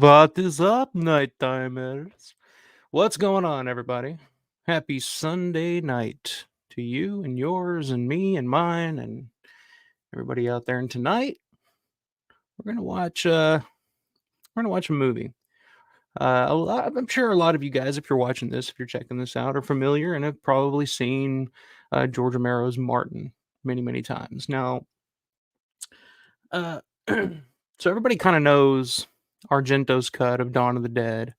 What is up, night-timers? What's going on, everybody? Happy Sunday night to you and yours and me and mine and everybody out there. And tonight we're gonna watch a movie. I'm sure a lot of you guys, if you're watching this, if you're checking this out, are familiar and have probably seen George Romero's Martin many times. Now, uh, so everybody kind of knows Argento's cut of Dawn of the Dead.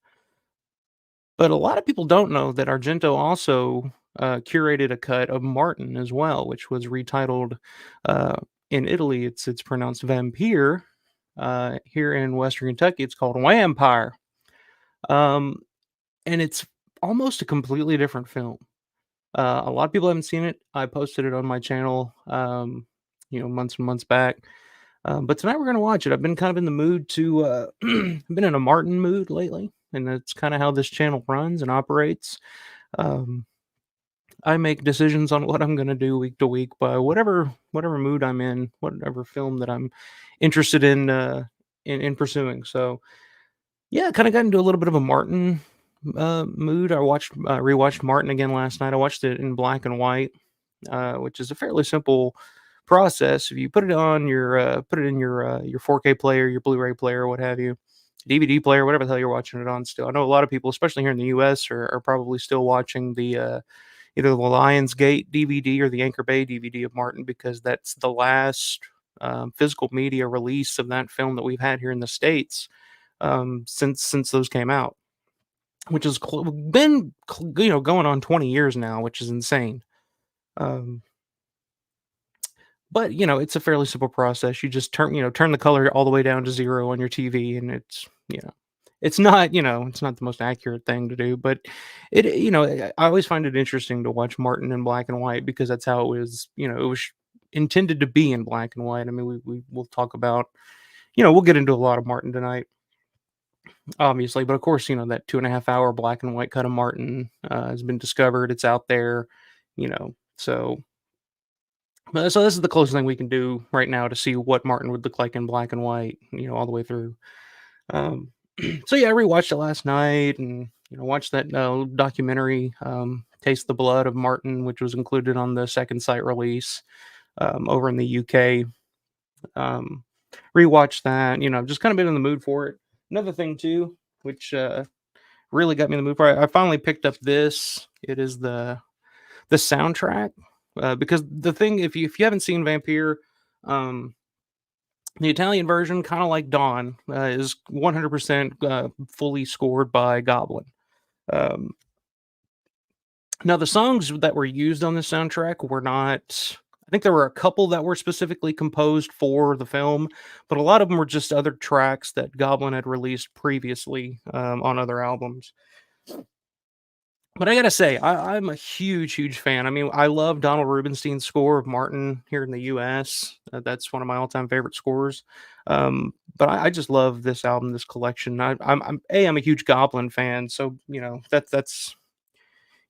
But a lot of people don't know that Argento also curated a cut of Martin as well, which was retitled uh, in Italy. It's pronounced Vampire. Here in Western Kentucky, it's called Wampyr, um, and it's almost a completely different film. A lot of people haven't seen it. I posted it on my channel, months and months back. But tonight we're gonna watch it. I've been kind of in the mood to. I've been in a Martin mood lately, and that's kind of how this channel runs and operates. Um, I make decisions on what I'm gonna do week to week by whatever mood I'm in, whatever film that I'm interested in pursuing. So yeah, kind of got into a little bit of a Martin mood. I rewatched Martin again last night. I watched it in black and white, which is a fairly simple process. If you put it on put it in your 4K player, your Blu-ray player, what have you, DVD player, whatever the hell you're watching it on. Still, I know a lot of people, especially here in the U.S., are probably still watching the either the Lionsgate DVD or the Anchor Bay DVD of Martin, because that's the last physical media release of that film that we've had here in the States since those came out, which has been going on 20 years now, which is insane. Um, but it's a fairly simple process. You just turn the color all the way down to 0 on your TV, and it's not the most accurate thing to do, but I always find it interesting to watch Martin in black and white, because that's how it was. It was intended to be in black and white. I mean, we'll talk about, we'll get into a lot of Martin tonight, obviously, but of course, that 2.5 hour black and white cut of Martin has been discovered. It's out there, so. So this is the closest thing we can do right now to see what Martin would look like in black and white, all the way through. Um, so yeah, I rewatched it last night, and watched that documentary, "Taste the Blood of Martin," which was included on the second sight release over in the UK. Um, Rewatched that. Just kind of been in the mood for it. Another thing too, which really got me in the mood for it, I finally picked up this. It is the soundtrack, because the thing, if you haven't seen Vampire, um, the Italian version, kind of like Dawn, is 100% fully scored by Goblin. Um, Now, the songs that were used on the soundtrack were not. I think there were a couple that were specifically composed for the film, but a lot of them were just other tracks that Goblin had released previously on other albums. But I gotta say, I'm a huge fan. I mean, I love Donald Rubinstein's score of Martin here in the U.S. That's one of my all-time favorite scores. But I just love this album, this collection. I'm a huge Goblin fan, so that's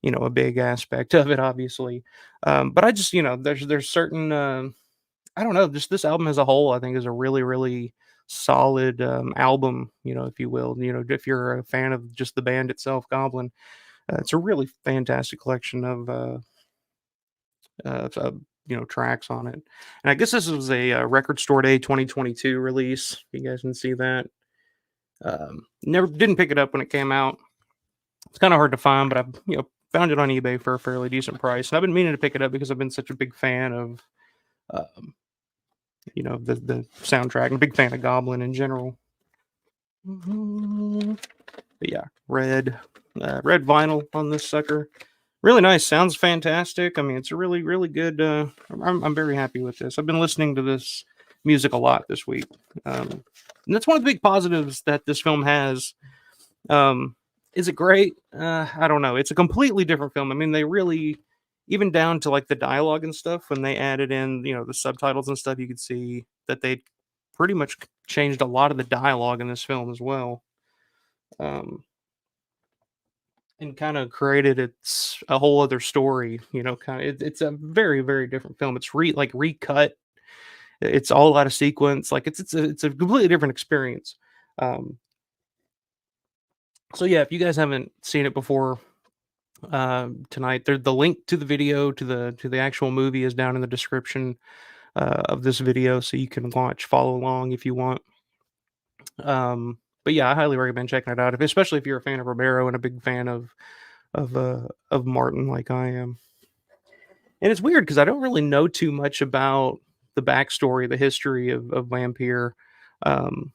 a big aspect of it, obviously. But I just there's certain I don't know, just this album as a whole, I think, is a really solid album, if you will. If you're a fan of just the band itself, Goblin. It's a really fantastic collection of tracks on it, and I guess this was a Record Store Day 2022 release. You guys can see that. Never didn't pick it up when it came out. It's kind of hard to find, but I've found it on eBay for a fairly decent price. And I've been meaning to pick it up because I've been such a big fan of the soundtrack, and a big fan of Goblin in general. But yeah, red vinyl on this sucker. Really nice. Sounds fantastic. I mean, it's a really good. I'm very happy with this. I've been listening to this music a lot this week, and that's one of the big positives that this film has. Is it great? I don't know. It's a completely different film. I mean, they really, even down to like the dialogue and stuff, when they added in the subtitles and stuff, you could see that they pretty much changed a lot of the dialogue in this film as well. And kind of created a whole other story, it's a very different film. It's recut. It's all out of sequence. Like it's a completely different experience. So yeah, if you guys haven't seen it before, tonight, the link to the video to the actual movie is down in the description of this video, so you can follow along if you want. But yeah, I highly recommend checking it out, especially if you're a fan of Romero and a big fan of Martin like I am. And it's weird because I don't really know too much about the backstory, the history of Vampire, um,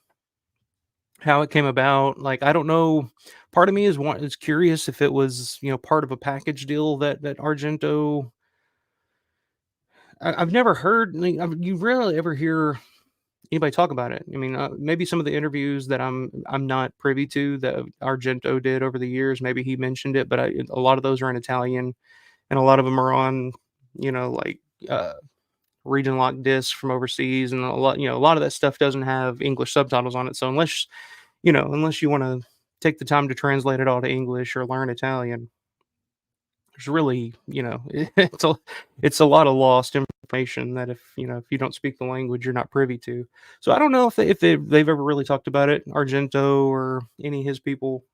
how it came about. Like I don't know. Part of me is curious if it was part of a package deal that Argento. I've never heard. Like, you rarely ever hear anybody talk about it. I mean, maybe some of the interviews that I'm not privy to that Argento did over the years, maybe he mentioned it, but a lot of those are in Italian, and a lot of them are on, like uh, region locked discs from overseas, and a lot of that stuff doesn't have English subtitles on it. So unless you want to take the time to translate it all to English or learn Italian, there's really, it's a lot of lost information that if you don't speak the language, you're not privy to. So I don't know if they've ever really talked about it, Argento or any of his people.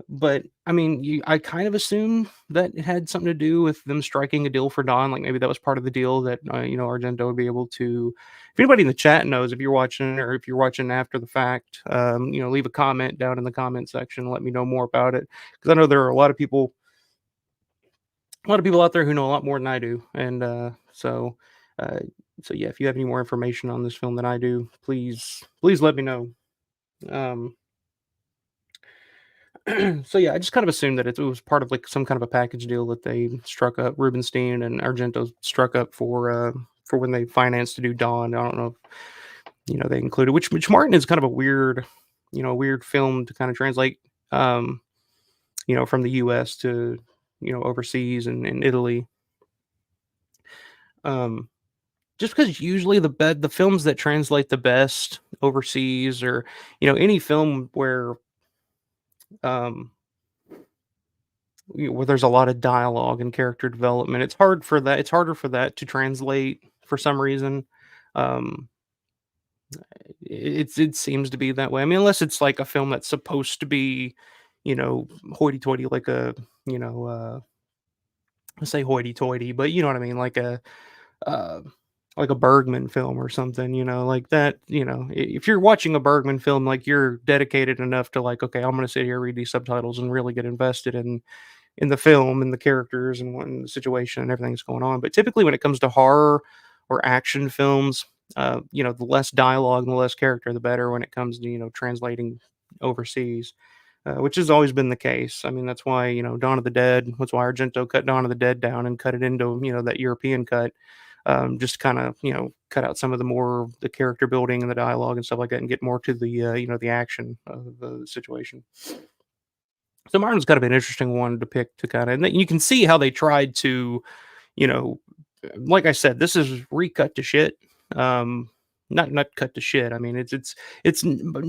But I mean, I kind of assume that it had something to do with them striking a deal for Don. Like maybe that was part of the deal that Argento would be able to. If anybody in the chat knows, if you're watching or if you're watching after the fact, leave a comment down in the comment section. Let me know more about it because I know there are a lot of people out there who know a lot more than I do, and uh, so yeah, if you have any more information on this film than I do, please let me know. Um, so yeah, I just kind of assumed that it was part of like some kind of a package deal that they struck up. Rubenstein and Argento struck up for when they financed to do Dawn. I don't know if they included which Martin is kind of a weird film to kind of translate. Um, from the U.S. to overseas and Italy. Um, just because usually the films that translate the best overseas, or any film um where there's a lot of dialogue and character development, it's harder for that to translate for some reason. um it seems to be that way. I mean, unless it's like a film that's supposed to be hoity-toity, like a you know I say hoity-toity, but you know what I mean, uh, like a Bergman film or something, like that. If you're watching a Bergman film, like you're dedicated enough to like, okay, I'm going to sit here, read these subtitles, and really get invested in the film and the characters and the situation and everything that's going on. But typically, when it comes to horror or action films, the less dialogue and the less character, the better when it comes to translating overseas. Which has always been the case. I mean, that's why Dawn of the Dead. That's why Argento cut Dawn of the Dead down and cut it into that European cut, just kind of cut out some of the character building and the dialogue and stuff like that, and get more to the action of the situation. So Martin's kind of an interesting one to pick to kind of, and you can see how they tried to, you know, like I said, this is recut to shit. Not cut to shit. I mean,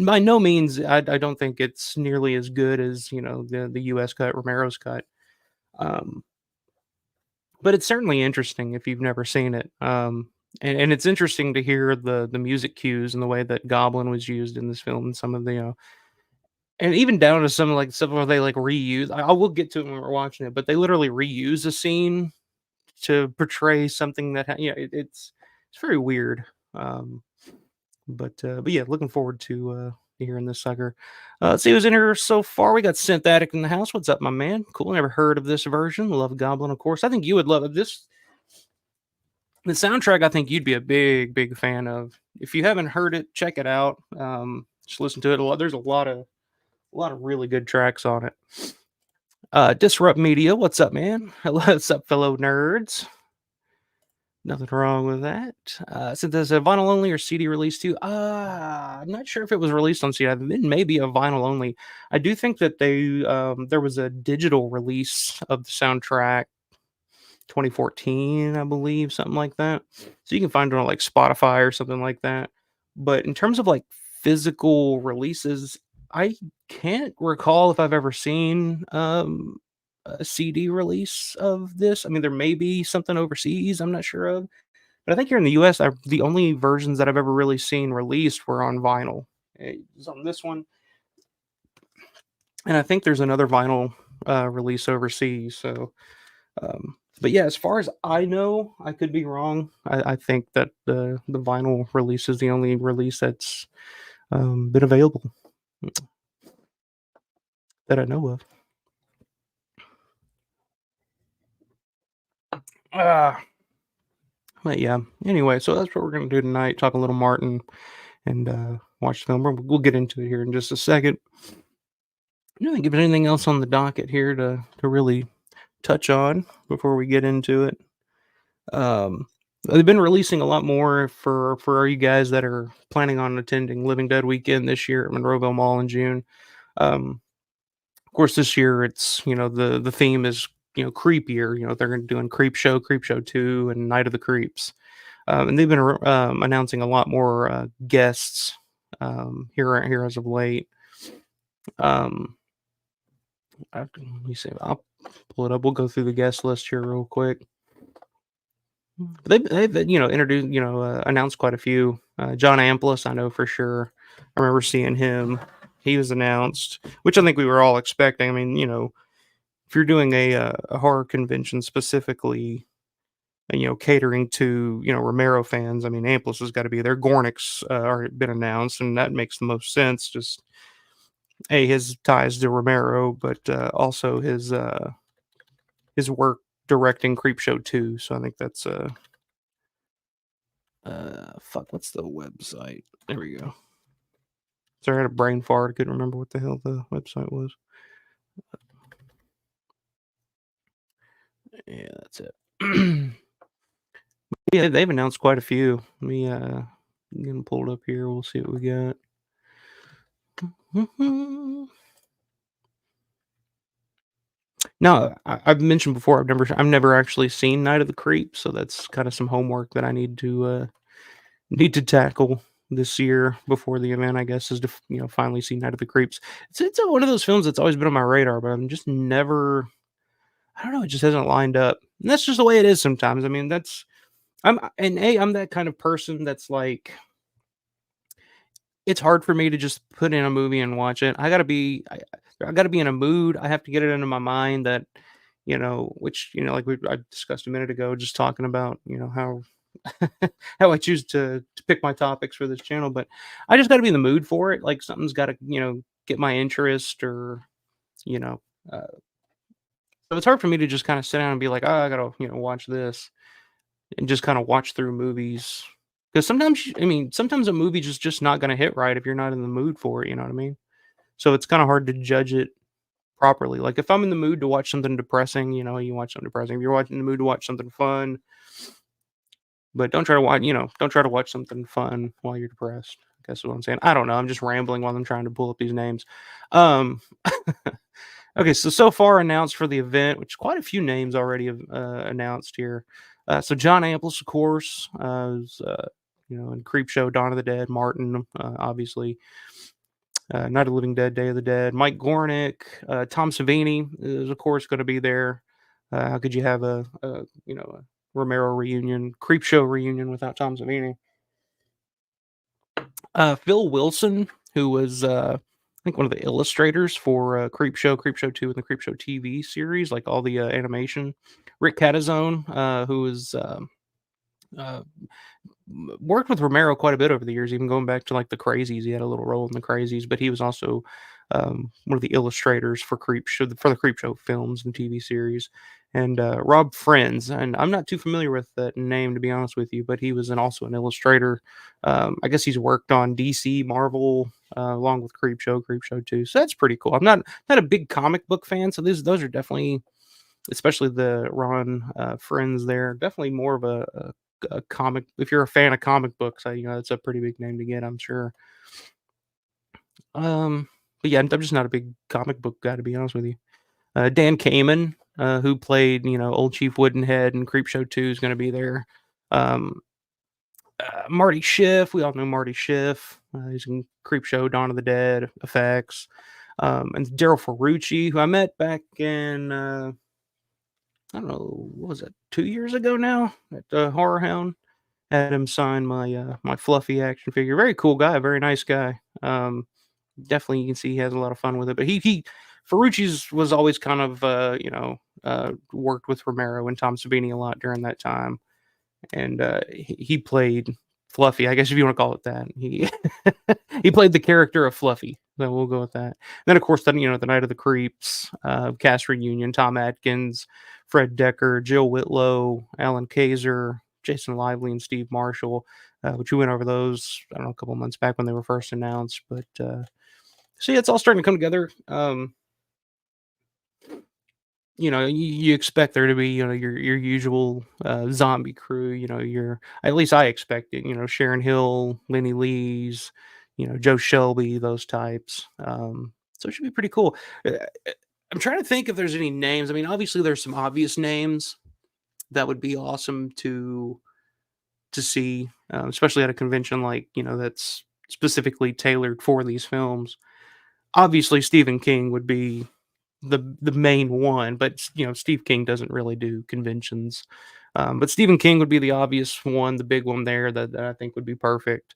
by no means. I don't think it's nearly as good as the U.S. cut, Romero's cut. Um, but it's certainly interesting if you've never seen it. And it's interesting to hear the music cues and the way that Goblin was used in this film, and some of the and even down to some like stuff where they like reuse. I will get to it when we're watching it, but they literally reuse a scene to portray something that it's very weird. Um, but yeah, looking forward to hearing this sucker. Let's see who's in here so far. We got Synthetic in the house. What's up, my man? Cool. Never heard of this version. Love Goblin, of course. I think you would love it. The soundtrack. I think you'd be a big fan of. If you haven't heard it, check it out. Just listen to it a lot. There's a lot of really good tracks on it. Disrupt Media. What's up, man? What's up, fellow nerds? Nothing wrong with that. So there's a vinyl only or CD release too. I'm not sure if it was released on CD. It may be a vinyl only. I do think that there was a digital release of the soundtrack 2014, I believe, something like that. So you can find it on like Spotify or something like that. But in terms of like physical releases, I can't recall if I've ever seen a CD release of this. I mean, there may be something overseas I'm not sure of, but I think here in the US, the only versions that I've ever really seen released were on vinyl. It's on this one. and I think there's another vinyl release overseas. So, but yeah, as far as I know, I could be wrong. I think that the vinyl release is the only release that's been available that I know of. Ah, but yeah. Anyway, so that's what we're gonna do tonight. Talk a little Martin and watch the film. We'll get into it here in just a second. I don't think there's anything else on the docket here to really touch on before we get into it. Um, they've been releasing a lot more for you guys that are planning on attending Living Dead weekend this year at Monroeville Mall in June. Of course, this year it's the theme is creepier. They're going to doing Creep Show 2, and Night of the Creeps, and they've been announcing a lot more guests here as of late. Um, let me see. I'll pull it up. We'll go through the guest list here real quick. They've introduced announced quite a few. John Amplis, I know for sure. I remember seeing him. He was announced, which I think we were all expecting. I mean, if you're doing a horror convention specifically, and catering to Romero fans, I mean, Amplis has got to be there. Gornick's already been announced, and that makes the most sense. Just his ties to Romero, but also his work directing Creepshow 2. So I think that's fuck, what's the website? There we go. Sorry, I had a brain fart. I couldn't remember what the hell the website was. Yeah, that's it. Yeah, they've announced quite a few. Let me get them pulled up here. We'll see what we got. No, I've mentioned before. I've never actually seen Night of the Creeps, so that's kind of some homework that I need to tackle this year before the event. I guess is to finally see Night of the Creeps. It's one of those films that's always been on my radar, but I'm just never. I don't know. It just hasn't lined up, and that's just the way it is sometimes. I mean, I'm that kind of person that's like it's hard for me to just put in a movie and watch it. I gotta be in a mood. I have to get it into my mind that, which, like I discussed a minute ago, just talking about, how how I choose to pick my topics for this channel. But I just gotta be in the mood for it. Like something's gotta, get my interest or, you know, uh, so it's hard for me to just kind of sit down and be like, oh, I gotta, watch this and just kind of watch through movies. Because sometimes, I mean, sometimes a movie just not gonna hit right if you're not in the mood for it. You know what I mean? So it's kind of hard to judge it properly. Like if I'm in the mood to watch something depressing, you watch something depressing. If you're watching in the mood to watch something fun, but don't try to watch something fun while you're depressed. I guess is what I'm saying. I don't know. I'm just rambling while I'm trying to pull up these names. Um, okay, so far announced for the event, which quite a few names already have announced here. So John Amplis, of course, in Creepshow, Dawn of the Dead, Martin, obviously. Night of the Living Dead, Day of the Dead. Mike Gornick, Tom Savini is of course going to be there. How could you have a Romero reunion, Creepshow reunion without Tom Savini? Phil Wilson, who was I think one of the illustrators for Creepshow 2, and the Creepshow TV series, like all the animation. Rick Catazone, who is uh, worked with Romero quite a bit over the years, even going back to like the Crazies. He had a little role in the Crazies, but he was also one of the illustrators for the Creepshow films and TV series. And Rob Friends, and I'm not too familiar with that name to be honest with you, but he was also an illustrator. I guess he's worked on DC, Marvel, along with Creepshow 2. So that's pretty cool. I'm not a big comic book fan, so those are definitely, especially the Ron Friends there, definitely more of a comic. If you're a fan of comic books, it's a pretty big name to get, I'm sure. But yeah, I'm just not a big comic book guy to be honest with you. Dan Kamen, who played old Chief Woodenhead in Creepshow 2, is going to be there. Um, Marty Schiff, we all know Marty Schiff. He's in Creepshow, Dawn of the Dead, Effects. And Daryl Ferrucci, who I met back in I don't know, what was it, 2 years ago now at Horror Hound. Had him sign my fluffy action figure. Very cool guy, very nice guy. Definitely you can see he has a lot of fun with it. But he Ferrucci's was always kind of worked with Romero and Tom Savini a lot during that time, and he played Fluffy, I guess if you want to call it that. He he played the character of Fluffy. So we'll go with that. Then of course, then the Night of the Creeps cast reunion: Tom Atkins, Fred Decker, Jill Whitlow, Alan Kaiser, Jason Lively, and Steve Marshall. Which we went over those, I don't know, a couple months back when they were first announced. But so yeah, it's all starting to come together. You expect there to be, your usual zombie crew. Your at least I expect it. Sharon Hill, Lenny Lees, Joe Shelby, those types. So it should be pretty cool. Uh, I'm trying to think if there's any names. I mean, obviously there's some obvious names that would be awesome to see, especially at a convention like that's specifically tailored for these films. Obviously, Stephen King would be the main one, but Steve King doesn't really do conventions. But Stephen King would be the obvious one, the big one there that I think would be perfect.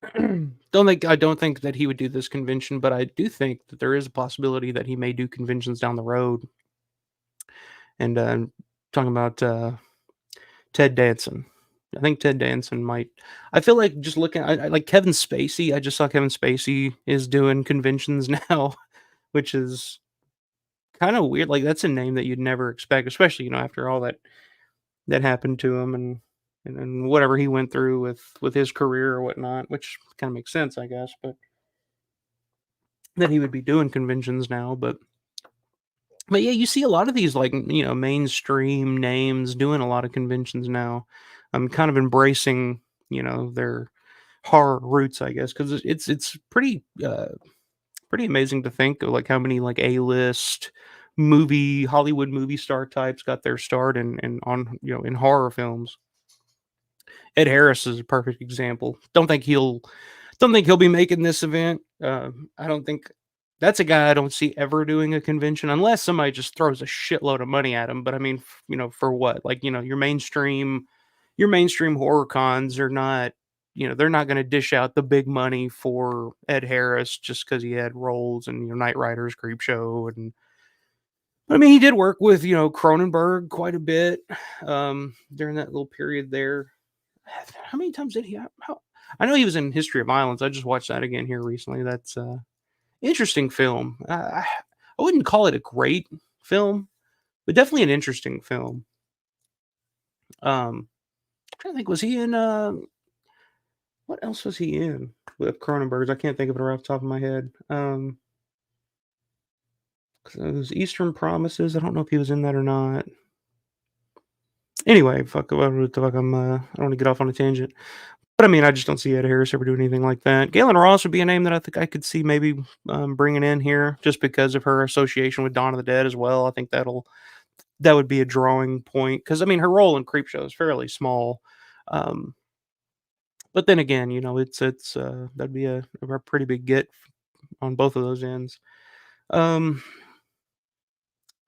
I don't think that he would do this convention, but I do think that there is a possibility that he may do conventions down the road. And talking about Ted Danson. I think Ted Danson might. I feel like just looking, I like Kevin Spacey. I just saw Kevin Spacey is doing conventions now, which is kind of weird. Like that's a name that you'd never expect, especially after all that happened to him and whatever he went through with his career or whatnot, which kind of makes sense, I guess. But that he would be doing conventions now, but yeah, you see a lot of these like mainstream names doing a lot of conventions now. I'm kind of embracing their horror roots, I guess, because it's pretty amazing to think of like how many like A-list Hollywood movie star types got their start in on in horror films. Ed Harris is a perfect example. Don't think he'll be making this event. I don't think that's a guy I don't see ever doing a convention unless somebody just throws a shitload of money at him. But I mean, for what? Like, your mainstream horror cons are not, they're not going to dish out the big money for Ed Harris just because he had roles in, Knight Rider's Creep Show. And I mean, he did work with, Cronenberg quite a bit during that little period there. How many times did he? I know he was in History of Violence. I just watched that again here recently. That's interesting film. I wouldn't call it a great film, but definitely an interesting film. I'm trying to think, was he in what else was he in with Cronenberg's? I can't think of it right off the top of my head. 'Cause it was Eastern Promises. I don't know if he was in that or not. Anyway, fuck. What the fuck? I don't want to get off on a tangent. But I mean, I just don't see Ed Harris ever doing anything like that. Galen Ross would be a name that I think I could see maybe bringing in here just because of her association with Dawn of the Dead as well. I think that would be a drawing point because I mean her role in Creepshow is fairly small, um, but then again, it's that'd be a pretty big get on both of those ends. Um,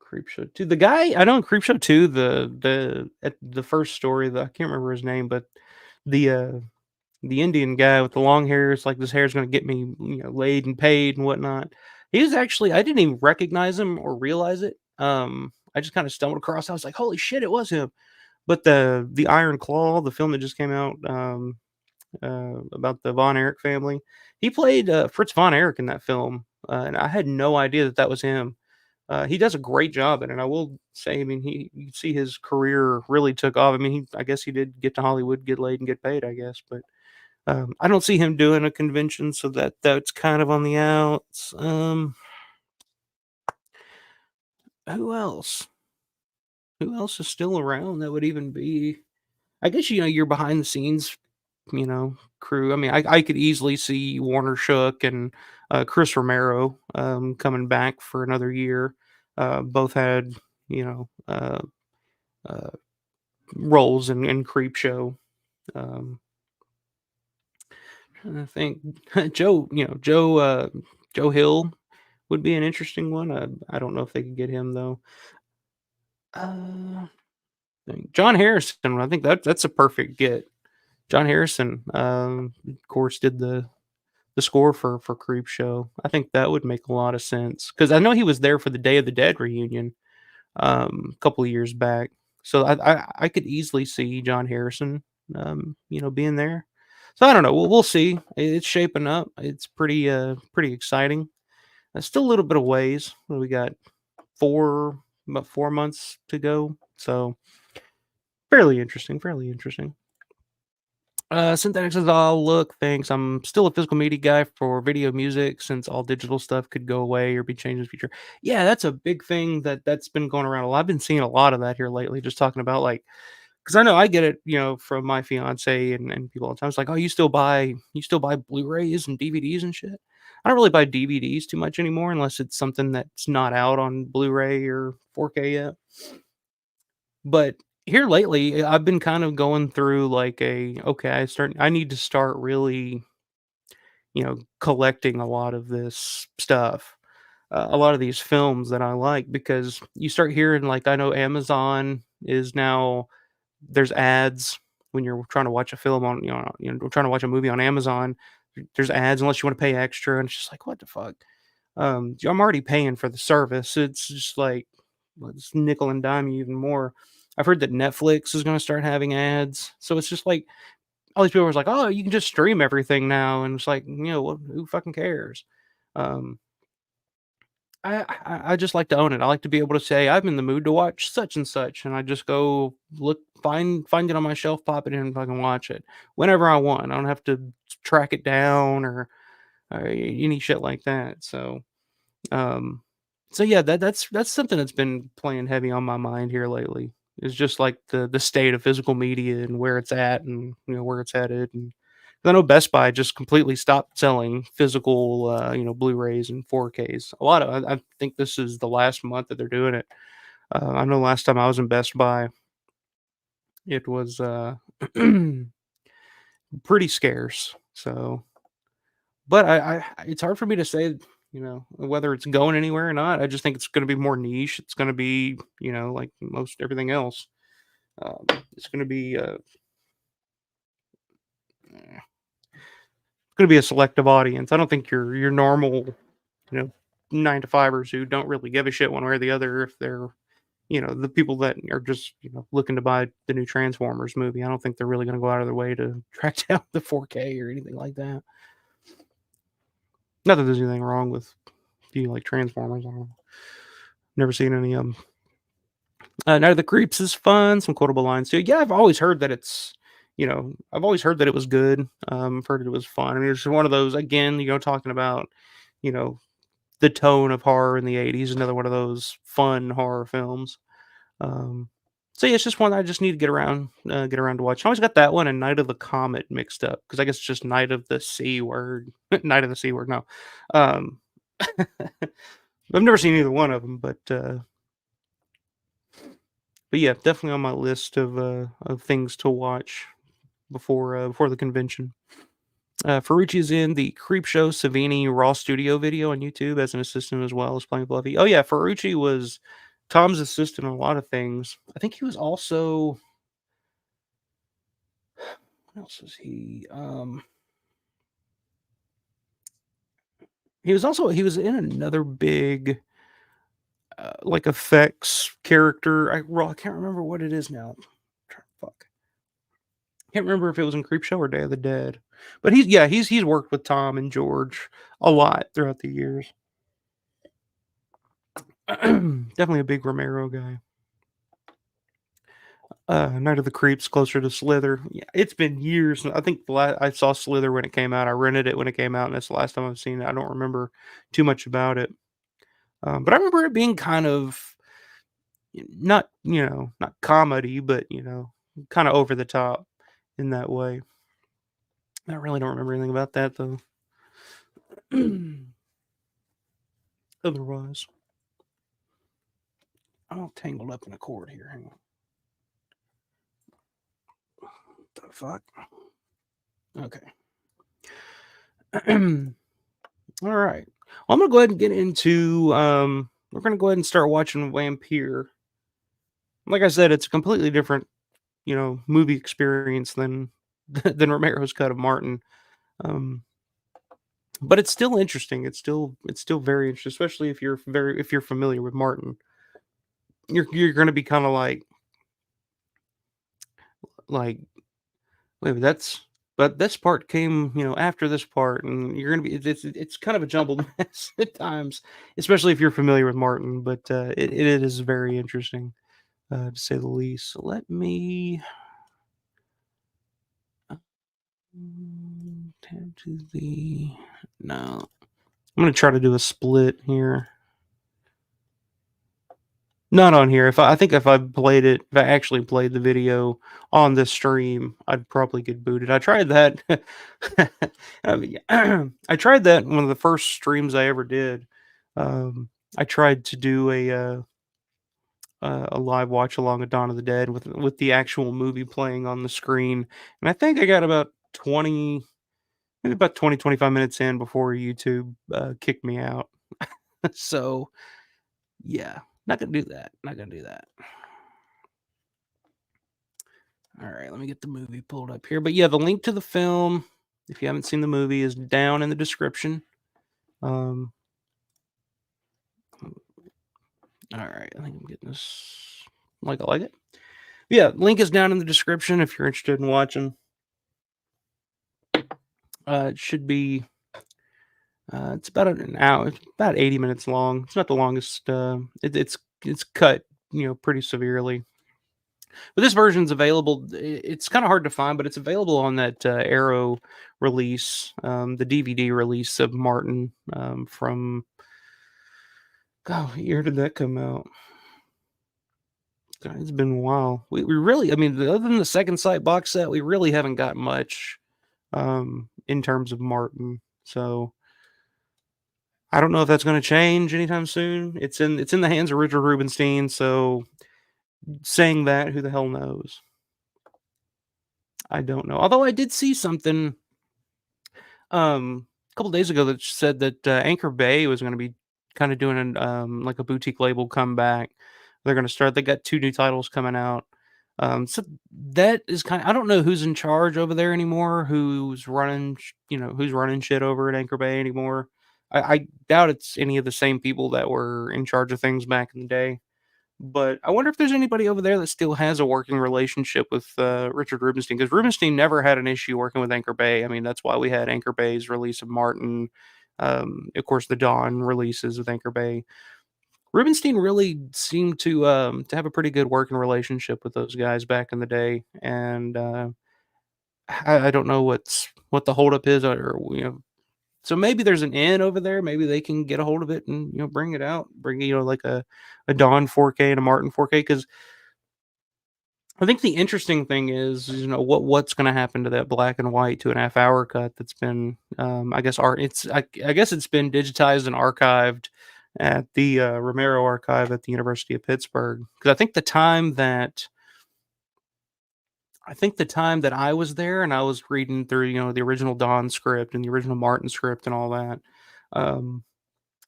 Creepshow 2. The guy I know in Creepshow 2, the first story, I can't remember his name, but the the Indian guy with the long hair, it's like this hair is gonna get me, laid and paid and whatnot. He was actually I didn't even recognize him or realize it. I just kind of stumbled across. I was like, "Holy shit, it was him!" But the Iron Claw, the film that just came out about the Von Erich family, he played Fritz Von Erich in that film, and I had no idea that was him. He does a great job in it. I will say, I mean, you can see his career really took off. I mean, I guess he did get to Hollywood, get laid, and get paid. I guess, but I don't see him doing a convention, so that's kind of on the outs. Who else? Who else is still around that would even be? I guess your behind the scenes, crew. I mean, I could easily see Warner Shook and Chris Romero coming back for another year. Both had you know uh, roles in Creep Show. Um, I think Joe Hill would be an interesting one. I don't know if they could get him though. Uh, John Harrison, I think that's a perfect get. John Harrison, of course, did the score for Creepshow. I think that would make a lot of sense because I know he was there for the Day of the Dead reunion, a couple of years back. So I could easily see John Harrison, being there. So I don't know. We'll see. It's shaping up. It's pretty exciting. Still a little bit of ways. What do we got? About 4 months to go. So fairly interesting. Fairly interesting. Synthetics is all look, thanks. I'm still a physical media guy for video music since all digital stuff could go away or be changed in the future. Yeah, that's a big thing that's been going around a lot. I've been seeing a lot of that here lately, just talking about like, because I know I get it, from my fiance and people all the time. It's like, oh, you still buy Blu-rays and DVDs and shit. I don't really buy DVDs too much anymore unless it's something that's not out on Blu-ray or 4K yet. But here lately, I've been kind of going through like okay, I need to start really, collecting a lot of this stuff. A lot of these films that I like because you start hearing like I know Amazon is now there's ads when you're trying to watch a film on trying to watch a movie on Amazon. There's ads unless you want to pay extra, and it's just like what the fuck. I'm already paying for the service. It's just like let's nickel and dime you even more. I've heard that Netflix is going to start having ads, so it's just like all these people are like, "Oh, you can just stream everything now," and it's like, who fucking cares? Um, I just like to own it. I like to be able to say I'm in the mood to watch such and such, and I just go look, find it on my shelf, pop it in, and fucking watch it whenever I want. I don't have to track it down or any shit like that. Um, so yeah, that's something that's been playing heavy on my mind here lately. Is just like the state of physical media and where it's at and where it's headed. And I know Best Buy just completely stopped selling physical, Blu-rays and 4Ks. A lot of I think this is the last month that they're doing it. I know last time I was in Best Buy, it was pretty scarce. So but it's hard for me to say, whether it's going anywhere or not. I just think it's going to be more niche. It's going to be, like most everything else. It's going to be a selective audience. I don't think your normal, you know, 9 to 5ers who don't really give a shit one way or the other if they're, the people that are just, looking to buy the new Transformers movie. I don't think they're really going to go out of their way to track down the 4K or anything like that. Not that there's anything wrong with you like Transformers. I don't know. Never seen any of them. Night of the Creeps is fun. Some quotable lines too. Yeah, I've always heard that I've always heard that it was good. I've heard it was fun. I mean, it's one of those again, talking about, you know, the tone of horror in the '80s. Another one of those fun horror films. Um, so yeah, it's just one I just need to get around to watch. I always got that one and Night of the Comet mixed up because I guess it's just Night of the C word, Night of the C word. No, um, I've never seen either one of them, but yeah, definitely on my list of things to watch before the convention. Ferrucci's in the Creepshow Savini Raw Studio video on YouTube as an assistant as well as playing Bluffy. Oh yeah, Ferrucci was Tom's assistant on a lot of things. I think he was also what else was he? He was in another big like effects character. I can't remember what it is now. Fuck. Can't remember if it was in Creepshow or Day of the Dead. But he's worked with Tom and George a lot throughout the years. Definitely a big Romero guy. Night of the Creeps, closer to Slither. Yeah, it's been years. I think I saw Slither when it came out. I rented it when it came out, and that's the last time I've seen it. I don't remember too much about it, but I remember it being kind of not comedy, but kind of over the top in that way. I really don't remember anything about that though. Otherwise, I'm all tangled up in a cord here. Hang on. What the fuck? Okay. All right. Well, I'm gonna go ahead and get into. We're gonna go ahead and start watching Wampyr. Like I said, it's a completely different, movie experience than than Romero's cut of Martin. Um, but it's still interesting. It's still very interesting, especially if you're familiar with Martin. You're gonna be kind of like wait, but this part came, after this part, and you're gonna be it's kind of a jumbled mess at times, especially if you're familiar with Martin. But it is very interesting, to say the least. So let me tab to the no. I'm gonna try to do a split here. Not on here. I think if I actually played the video on this stream, I'd probably get booted. I tried that. I mean, I tried that one of the first streams I ever did. Um, I tried to do a live watch along of Dawn of the Dead with the actual movie playing on the screen, and I think I got about 20, maybe about 25 minutes in before YouTube kicked me out. So yeah, not gonna do that. Not gonna do that. All right, let me get the movie pulled up here. But yeah, the link to the film, if you haven't seen the movie, is down in the description. Um, all right, I think I'm getting this like I like it. Yeah, link is down in the description if you're interested in watching. It should be. It's about an hour. It's about 80 minutes long. It's not the longest. It's cut, pretty severely. But this version's available. It's kind of hard to find, but it's available on that Arrow release, the DVD release of Martin from. God, what year did that come out? God, it's been a while. We really, I mean, other than the Second Sight box set, we really haven't got much in terms of Martin. So I don't know if that's going to change anytime soon. It's in the hands of Richard Rubenstein. So saying that, who the hell knows? I don't know. Although I did see something a couple days ago that said that Anchor Bay was going to be kind of doing like a boutique label comeback. They're going to start. They got 2 new titles coming out. So that is kind of, I don't know who's in charge over there anymore. Who's running shit over at Anchor Bay anymore. I doubt it's any of the same people that were in charge of things back in the day. But I wonder if there's anybody over there that still has a working relationship with Richard Rubenstein, because Rubenstein never had an issue working with Anchor Bay. I mean, that's why we had Anchor Bay's release of Martin. Of course, the Dawn releases with Anchor Bay. Rubenstein really seemed to have a pretty good working relationship with those guys back in the day, and I don't know what the holdup is, or so maybe there's an in over there. Maybe they can get a hold of it and bring it out, bring like a Dawn 4K and a Martin 4K. Because I think the interesting thing is what's going to happen to that black and white 2.5 hour cut that's been I guess I guess it's been digitized and archived at the Romero archive at the University of Pittsburgh. Because I think the time that I was there and I was reading through the original Dawn script and the original Martin script and all that. Um,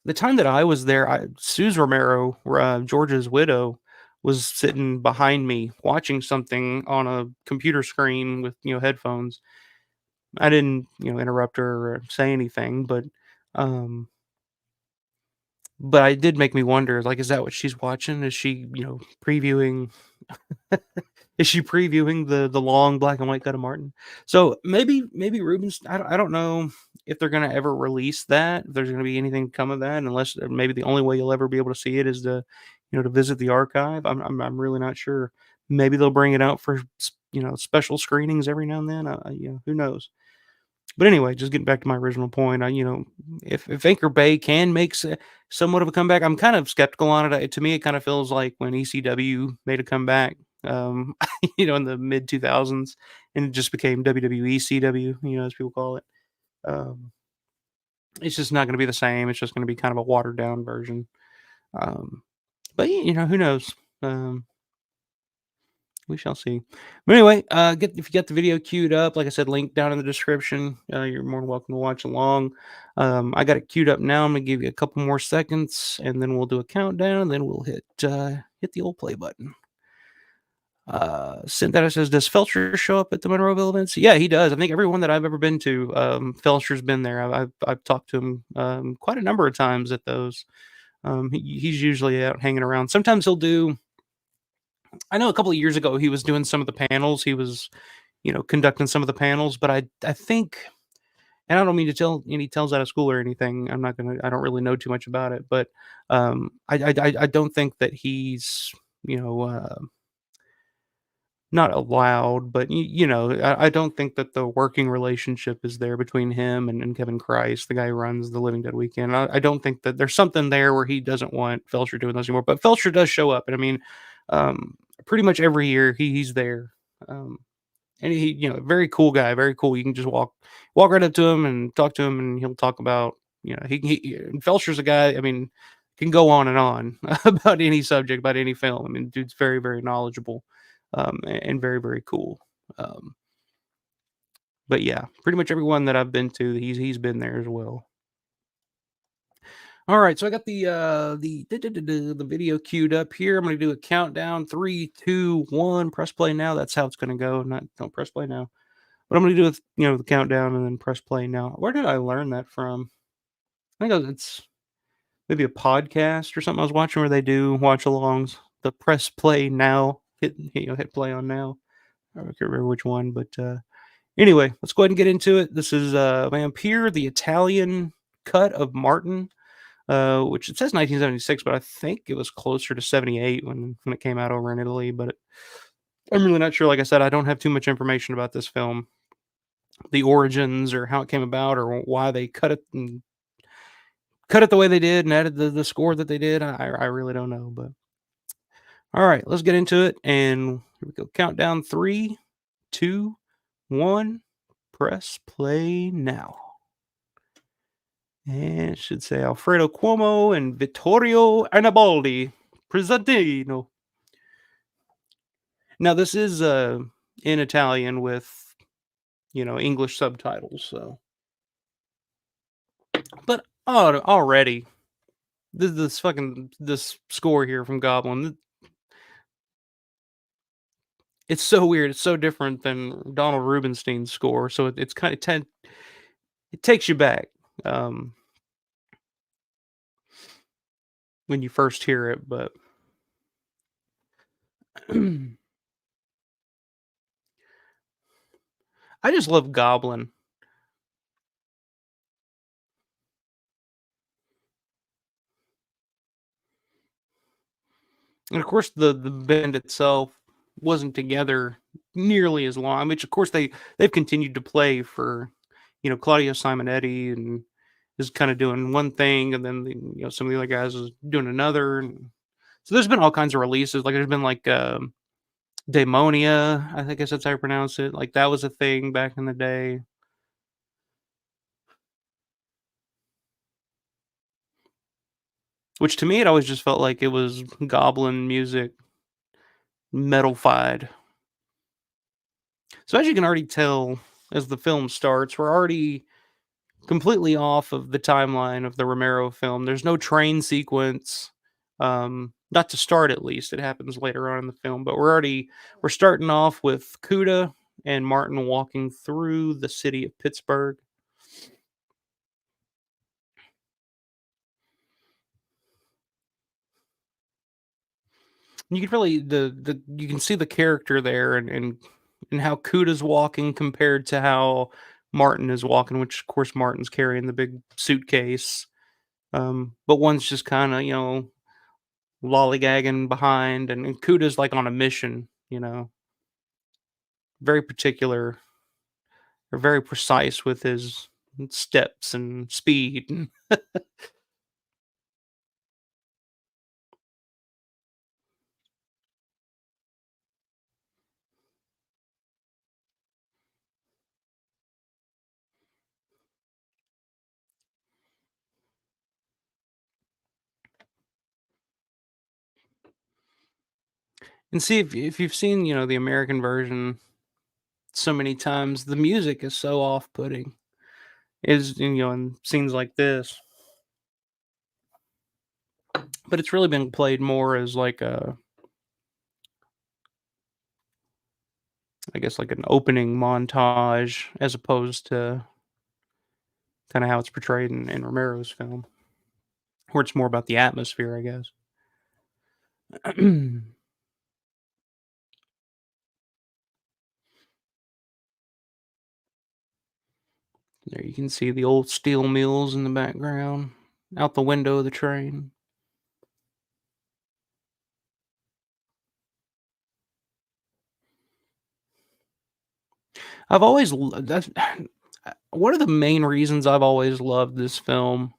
the time that I was there, Suze Romero, George's widow, was sitting behind me watching something on a computer screen with headphones. I didn't interrupt her or say anything, um, but I did make me wonder, like, is that what she's watching? Is she previewing? Is she previewing the long black and white cut of Martin? So maybe Rubens. I don't know if they're gonna ever release that. If there's gonna be anything come of that, unless maybe the only way you'll ever be able to see it is to visit the archive. I'm really not sure. Maybe they'll bring it out for special screenings every now and then. Who knows? But anyway, just getting back to my original point, if Anchor Bay can make somewhat of a comeback, I'm kind of skeptical on it. To me, it kind of feels like when ECW made a comeback, um, in the mid 2000s, and it just became WWE CW, as people call it. Um, it's just not going to be the same. It's just going to be kind of a watered down version. Um, but who knows? Um, we shall see. But anyway, if you got the video queued up, like I said, link down in the description. You're more than welcome to watch along. I got it queued up now. I'm gonna give you a couple more seconds, and then we'll do a countdown. And then we'll hit the old play button. Synthetic says, "Does Felcher show up at the Monroeville events?" Yeah, he does. I think everyone that I've ever been to, Felcher's been there. I've talked to him quite a number of times at those. He's usually out hanging around. Sometimes he'll do. I know a couple of years ago he was doing some of the panels. He was, conducting some of the panels. But I think, and I don't mean to tell any tells out of school or anything. I'm not gonna. I don't really know too much about it, but I don't think that he's you know. Not allowed, but I don't think that the working relationship is there between him and Kevin Kreis, the guy who runs the Living Dead Weekend. I don't think that there's something there where he doesn't want Felcher doing those anymore. But Felcher does show up, and I mean, pretty much every year he's there. Um, and he, very cool guy, very cool. You can just walk right up to him and talk to him, and he'll talk about, and Felcher's a guy. I mean, can go on about any subject, about any film. I mean, dude's very, very knowledgeable, and very, very cool. Um, but yeah, pretty much everyone that I've been to, he's been there as well. All right, so I got the video queued up here. I'm gonna do a countdown: 3, 2, 1. Press play now. That's how it's gonna go. Not don't press play now. What I'm gonna do is, the countdown and then press play now. Where did I learn that from? I think it's maybe a podcast or something I was watching where they do watch alongs. The press play now, hit play on now. I can't remember which one, but anyway, let's go ahead and get into it. This is Wampyr, the Italian cut of Martin, which it says 1976, but I think it was closer to 78 when it came out over in Italy. But I'm really not sure. Like I said, I don't have too much information about this film, the origins or how it came about or why they cut it the way they did and added the score that they did. I really don't know, but all right, let's get into it. And here we go. Countdown: 3, 2, 1. Press play now. And it should say Alfredo Cuomo and Vittorio Arnaboldi presentino. Now this is in Italian with English subtitles. So, but already this score here from Goblin, it's so weird. It's so different than Donald Rubinstein's score. So it's kind of it takes you back um, when you first hear it. But I just love Goblin. And of course, the band itself wasn't together nearly as long. Which, of course, they've continued to play for, Claudio Simonetti and is kind of doing one thing, and then some of the other guys is doing another. And so there's been all kinds of releases. Like there's been like Daemonia, I think that's how you pronounce it. Like that was a thing back in the day. Which to me, it always just felt like it was Goblin music metal-fied. So as you can already tell, as the film starts, we're already completely off of the timeline of the Romero film. There's no train sequence, not to start at least. It happens later on in the film, but we're starting off with Cuda and Martin walking through the city of Pittsburgh. You can really the you can see the character there and how Cuda's walking compared to how Martin is walking, which of course Martin's carrying the big suitcase. But one's just kind of, lollygagging behind, and Kuda's like on a mission, very particular or very precise with his steps and speed. And see if you've seen, the American version so many times, the music is so off-putting. Is in scenes like this, but it's really been played more as like I guess, like, an opening montage as opposed to kinda how it's portrayed in Romero's film, where it's more about the atmosphere, I guess. There you can see the old steel mills in the background, out the window of the train. I've always l that's one of the main reasons I've always loved this film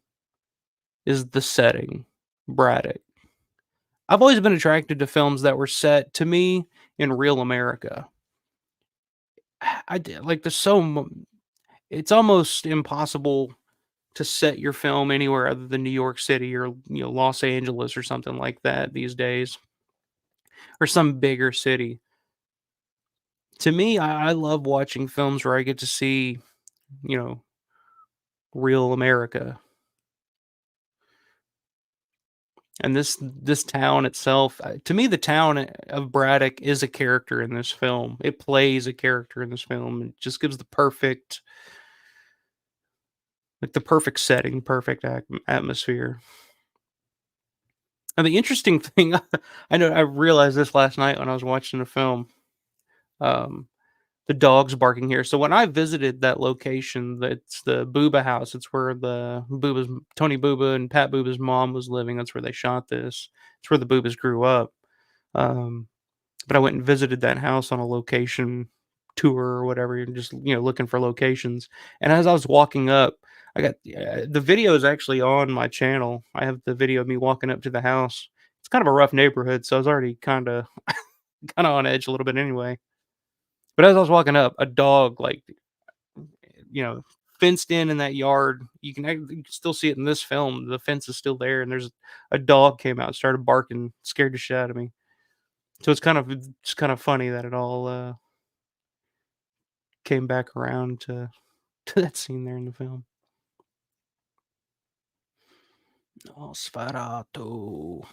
is the setting, Braddock. I've always been attracted to films that were set, to me, in real America. I did like, there's so mu it's almost impossible to set your film anywhere other than New York City or, Los Angeles or something like that these days, or some bigger city. To me, I love watching films where I get to see, you know, real America. And this town itself, to me, the town of Braddock is a character in this film. It plays a character in this film. It just gives the perfect setting, perfect atmosphere. And the interesting thing, I know I realized this last night when I was watching the film. Um, the dogs barking here. So when I visited that location, that's the Booba house. It's where the Booba's Tony Booba and Pat Booba's mom was living. That's where they shot this. It's where the Boobas grew up. Um, but I went and visited that house on a location tour or whatever, and just looking for locations. And as I was walking up, I got the video is actually on my channel. I have the video of me walking up to the house. It's kind of a rough neighborhood, so I was already kind of on edge a little bit anyway. But as I was walking up, a dog, like, you know, fenced in that yard. You can still see it in this film. The fence is still there, and there's a dog came out, started barking, scared the shit out of me. So it's kind of funny that it all came back around to to that scene there in the film. Nosferatu.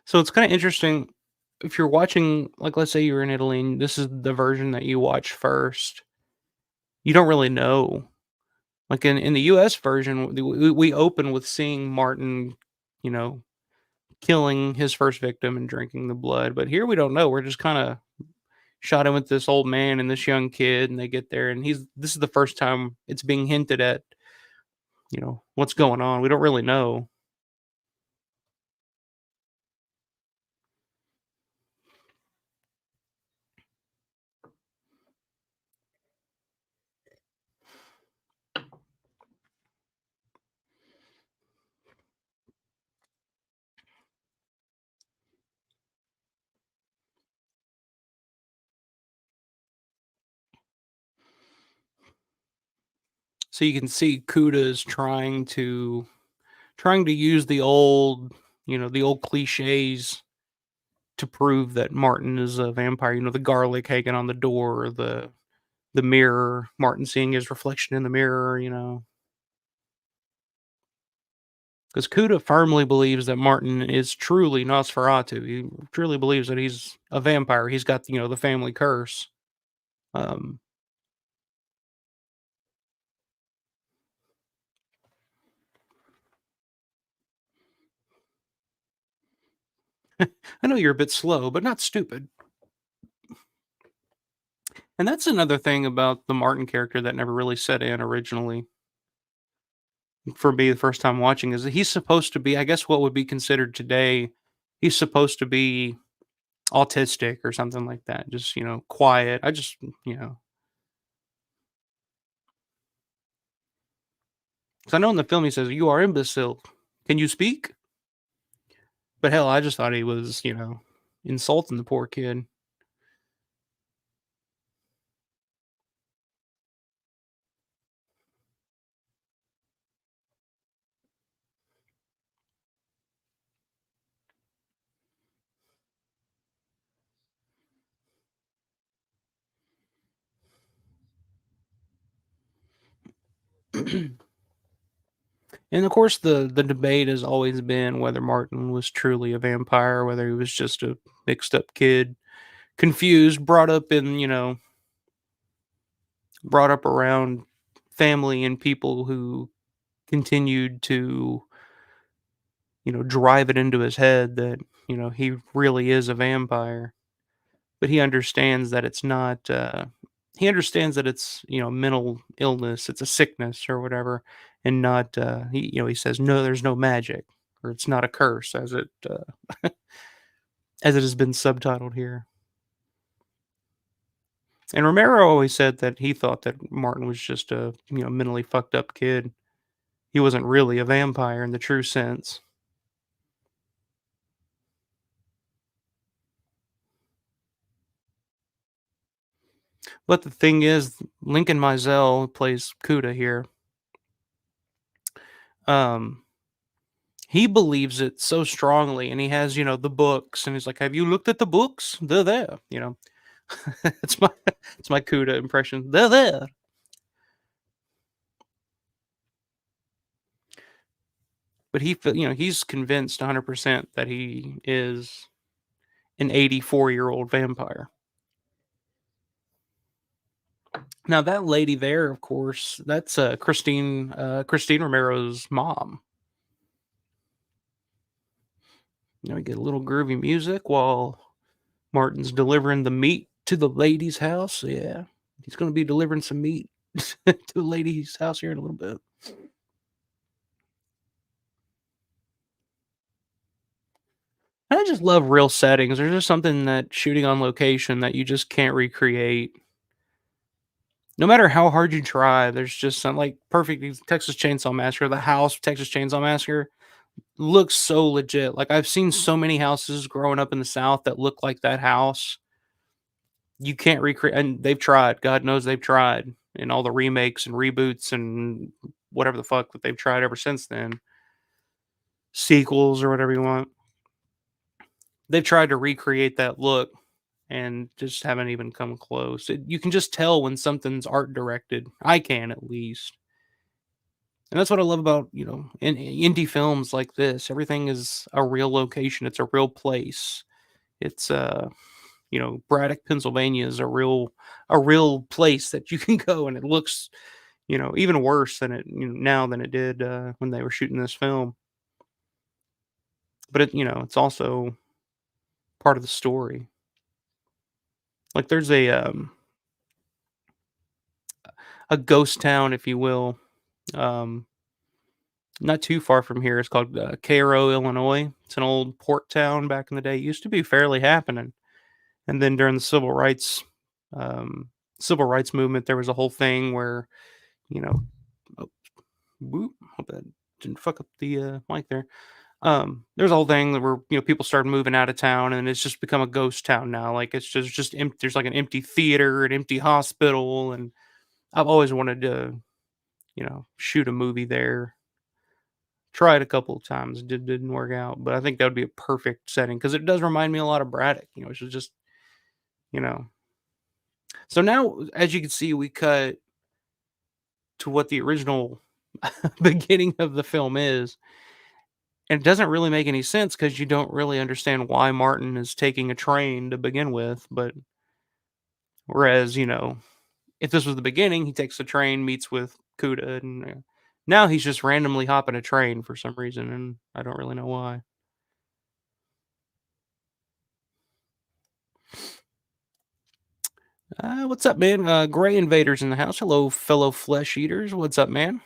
So it's kind of interesting if you're watching, like, let's say you're in Italy and this is the version that you watch first. You don't really know. Like in the US version, we open with seeing Martin, you know, killing his first victim and drinking the blood. But here we don't know. We're just kind of shot in with this old man and this young kid, and they get there, and this is the first time it's being hinted at, what's going on. We don't really know. So you can see Kuda's trying to use the old cliches to prove that Martin is a vampire. The garlic hanging on the door, the mirror, Martin seeing his reflection in the mirror. Because Kuda firmly believes that Martin is truly Nosferatu. He truly believes that he's a vampire. He's got, the family curse. Um, I know you're a bit slow, but not stupid. And that's another thing about the Martin character that never really set in originally for me the first time watching is that he's supposed to be, I guess, what would be considered today. He's supposed to be autistic or something like that. Just, quiet. You know, 'cause I know in the film he says, "You are imbecile. Can you speak?" But hell, I just thought he was, insulting the poor kid. And of course, the debate has always been whether Martin was truly a vampire, whether he was just a mixed up kid, confused, brought up around family and people who continued to, drive it into his head that, he really is a vampire. But he understands that it's not, he understands that it's, mental illness, it's a sickness or whatever, and not, he says, no, there's no magic, or it's not a curse, as it has been subtitled here. And Romero always said that he thought that Martin was just a, mentally fucked up kid. He wasn't really a vampire in the true sense. But the thing is, Lincoln Mizell, who plays Cuda here, um, he believes it so strongly, and he has, the books, and he's like, "Have you looked at the books? They're there." It's my it's my Cuda impression. They're there. But he's convinced 100% that he is an 84-year-old vampire. Now that lady there, of course, that's Christine Romero's mom. We get a little groovy music while Martin's delivering the meat to the lady's house. Yeah, he's going to be delivering some meat to the lady's house here in a little bit. I just love real settings. There's just something that shooting on location that you just can't recreate. No matter how hard you try, there's just some like perfect Texas Chainsaw Massacre. The house, Texas Chainsaw Massacre, looks so legit. Like I've seen so many houses growing up in the South that look like that house. You can't recreate, and they've tried. God knows they've tried in all the remakes and reboots and whatever the fuck that they've tried ever since then, sequels or whatever you want. They've tried to recreate that look and just haven't even come close. You can just tell when something's art directed. I can at least. And that's what I love about, in indie films like this. Everything is a real location. It's a real place. It's Braddock, Pennsylvania is a real place that you can go, and it looks, even worse than it now than it did when they were shooting this film. But it's also part of the story. Like there's a ghost town, if you will, um, not too far from here. It's called Cairo, Illinois. It's an old port town back in the day. It used to be fairly happening, and then during the um, civil rights movement, there was a whole thing where you know, oh, whoop, hope that didn't fuck up the mic there. There's a whole thing that where people started moving out of town, and it's just become a ghost town now. Like it's just empty. There's like an empty theater, an empty hospital, and I've always wanted to shoot a movie there. Tried a couple of times, didn't work out, but I think that would be a perfect setting because it does remind me a lot of Braddock. It's just you know. So now, as you can see, we cut to what the original beginning of the film is, and it doesn't really make any sense because you don't really understand why Martin is taking a train to begin with. But whereas, if this was the beginning, he takes the train, meets with Kuda, and now he's just randomly hopping a train for some reason, and I don't really know why. What's up, man? Gray Invaders in the house. Hello, fellow flesh eaters. What's up, man?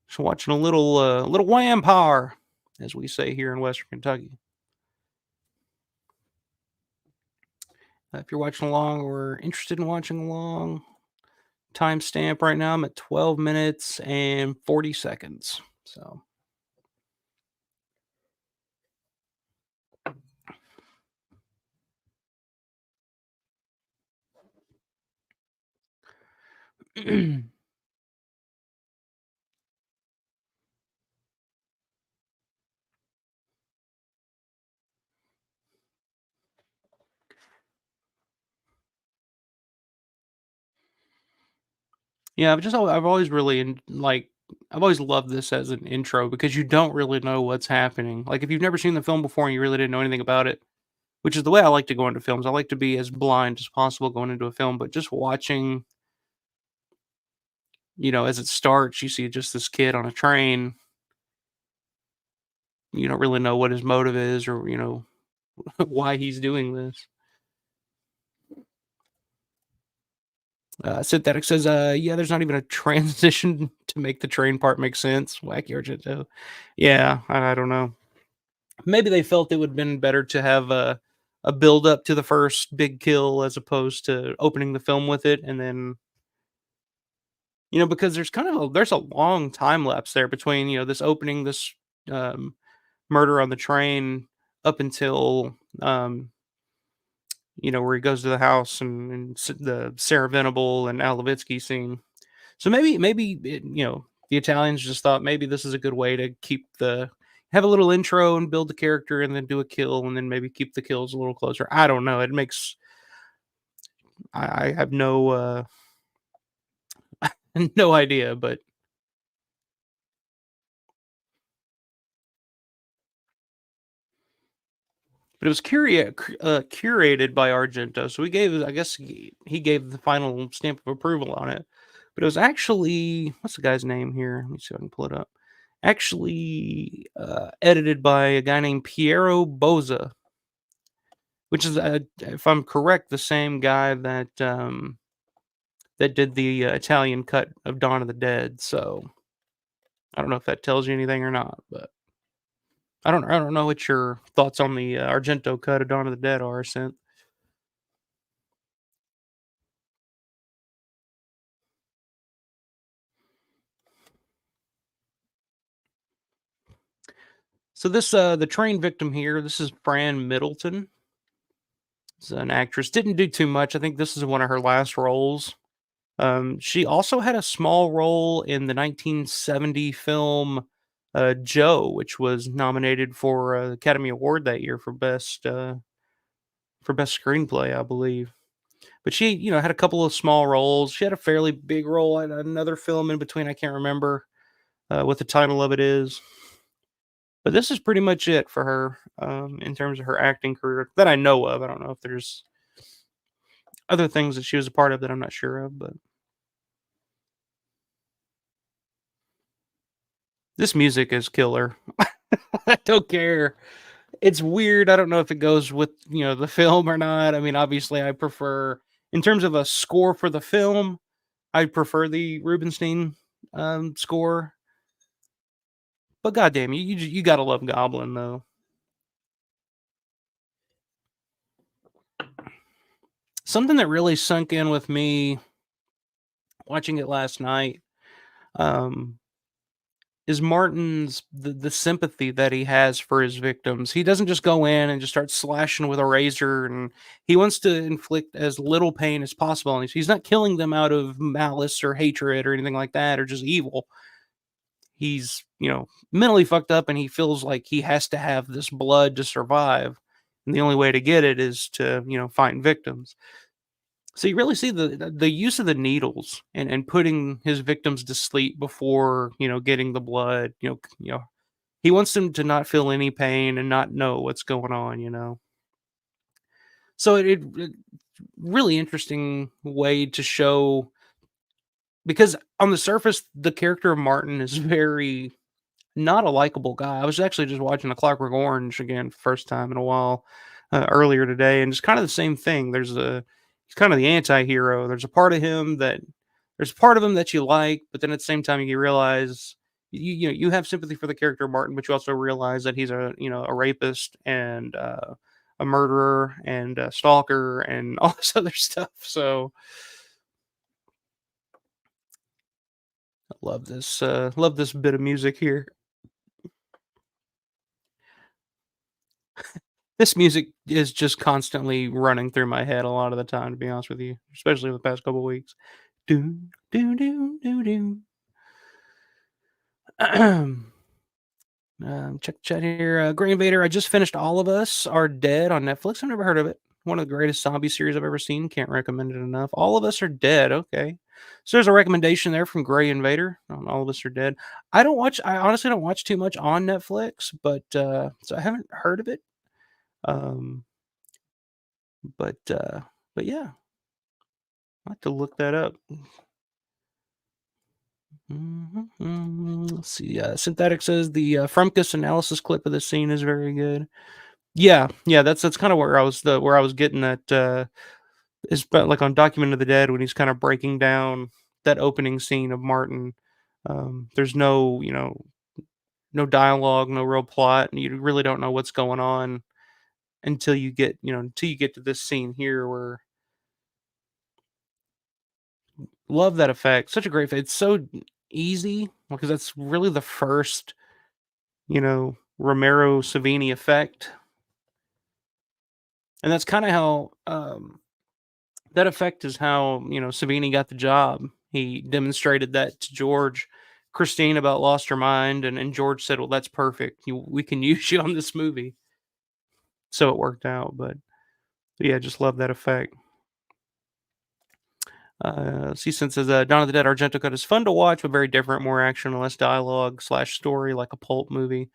Just watching a little Wampyr, as we say here in Western Kentucky. If you're watching along or interested in watching along, timestamp right now, I'm at 12 minutes and 40 seconds. So, Yeah, I've always really I've always loved this as an intro because you don't really know what's happening. Like if you've never seen the film before and you really didn't know anything about it, which is the way I like to go into films. I like to be as blind as possible going into a film, but just watching, as it starts, you see just this kid on a train. You don't really know what his motive is or, why he's doing this. Synthetic says, yeah, there's not even a transition to make the train part make sense. Wacky Argento. Yeah, I don't know. Maybe they felt it would have been better to have a build up to the first big kill as opposed to opening the film with it, and then because there's a long time lapse there between this opening this um, murder on the train up until where he goes to the house and the Sarah Venable and Al Levitsky scene. So the Italians just thought maybe this is a good way to have a little intro and build the character and then do a kill and then maybe keep the kills a little closer. I don't know. It makes I have no no idea, but it was curated by Argento. So I guess he gave the final stamp of approval on it. But it was actually what's the guy's name here? Let me see if I can pull it up. Actually, edited by a guy named Piero Bozza, which is, if I'm correct, the same guy that did the Italian cut of Dawn of the Dead. So I don't know if that tells you anything or not, but I don't know what your thoughts on the Argento cut of Dawn of the Dead are. Since so this the train victim here. This is Fran Middleton. She's an actress. Didn't do too much. I think this is one of her last roles. She also had a small role in the 1970 film Joe, which was nominated for an Academy Award that year for best screenplay, I believe. But she, had a couple of small roles. She had a fairly big role in another film in between. I can't remember what the title of it is. But this is pretty much it for her in terms of her acting career that I know of. I don't know if there's other things that she was a part of that I'm not sure of, but this music is killer. I don't care. It's weird. I don't know if it goes with, the film or not. I mean, obviously I prefer in terms of a score for the film, I prefer the Rubinstein score. But goddamn, you gotta love Goblin though. Something that really sunk in with me watching it last night um, is Martin's the sympathy that he has for his victims. He doesn't just go in and just start slashing with a razor, and he wants to inflict as little pain as possible. And he's not killing them out of malice or hatred or anything like that, or just evil. He's mentally fucked up, and he feels like he has to have this blood to survive, and the only way to get it is to find victims. So you really see the use of the needles and putting his victims to sleep before, getting the blood, he wants them to not feel any pain and not know what's going on. So it really interesting way to show because on the surface the character of Martin is very not a likable guy. I was actually just watching A Clockwork Orange again for the first time in a while earlier today, and it's kind of the same thing. He's kind of the anti-hero. There's a part of him that you like, but then at the same time you realize you have sympathy for the character of Martin, but you also realize that he's a rapist and a murderer and a stalker and all this other stuff. So I love this bit of music here. This music is just constantly running through my head a lot of the time, to be honest with you, especially the past couple weeks. Do do do do do. Check the chat here. Green Invader. I just finished All of Us Are Dead on Netflix. I've never heard of it. one of the greatest zombie series I've ever seen. Can't recommend it enough. All of Us Are Dead. Okay, so there's a recommendation there from Gray Invader on All of Us Are Dead. I don't watch. I honestly don't watch too much on Netflix, but so I haven't heard of it. Um, but uh, but yeah, I have to look that up. Let's see. Synthetic says the Frumkus analysis clip of the scene is very good. Yeah, yeah, that's kind of where I was getting that. Is but like on Document of the Dead when he's kind of breaking down that opening scene of Martin. There's no, no dialogue, no real plot, and you really don't know what's going on until you get, until you get to this scene here where love that effect. Such a great effect. It's so easy because that's really the first, Romero Savini effect. And that's kind of how that effect is how, Savini got the job. He demonstrated that to George. Christine about lost her mind, and George said, "Well, that's perfect. We can use you on this movie." So it worked out. But yeah, just love that effect. Season says, Dawn of the Dead Argento cut is fun to watch, but very different, more action, less dialogue slash story, like a pulp movie.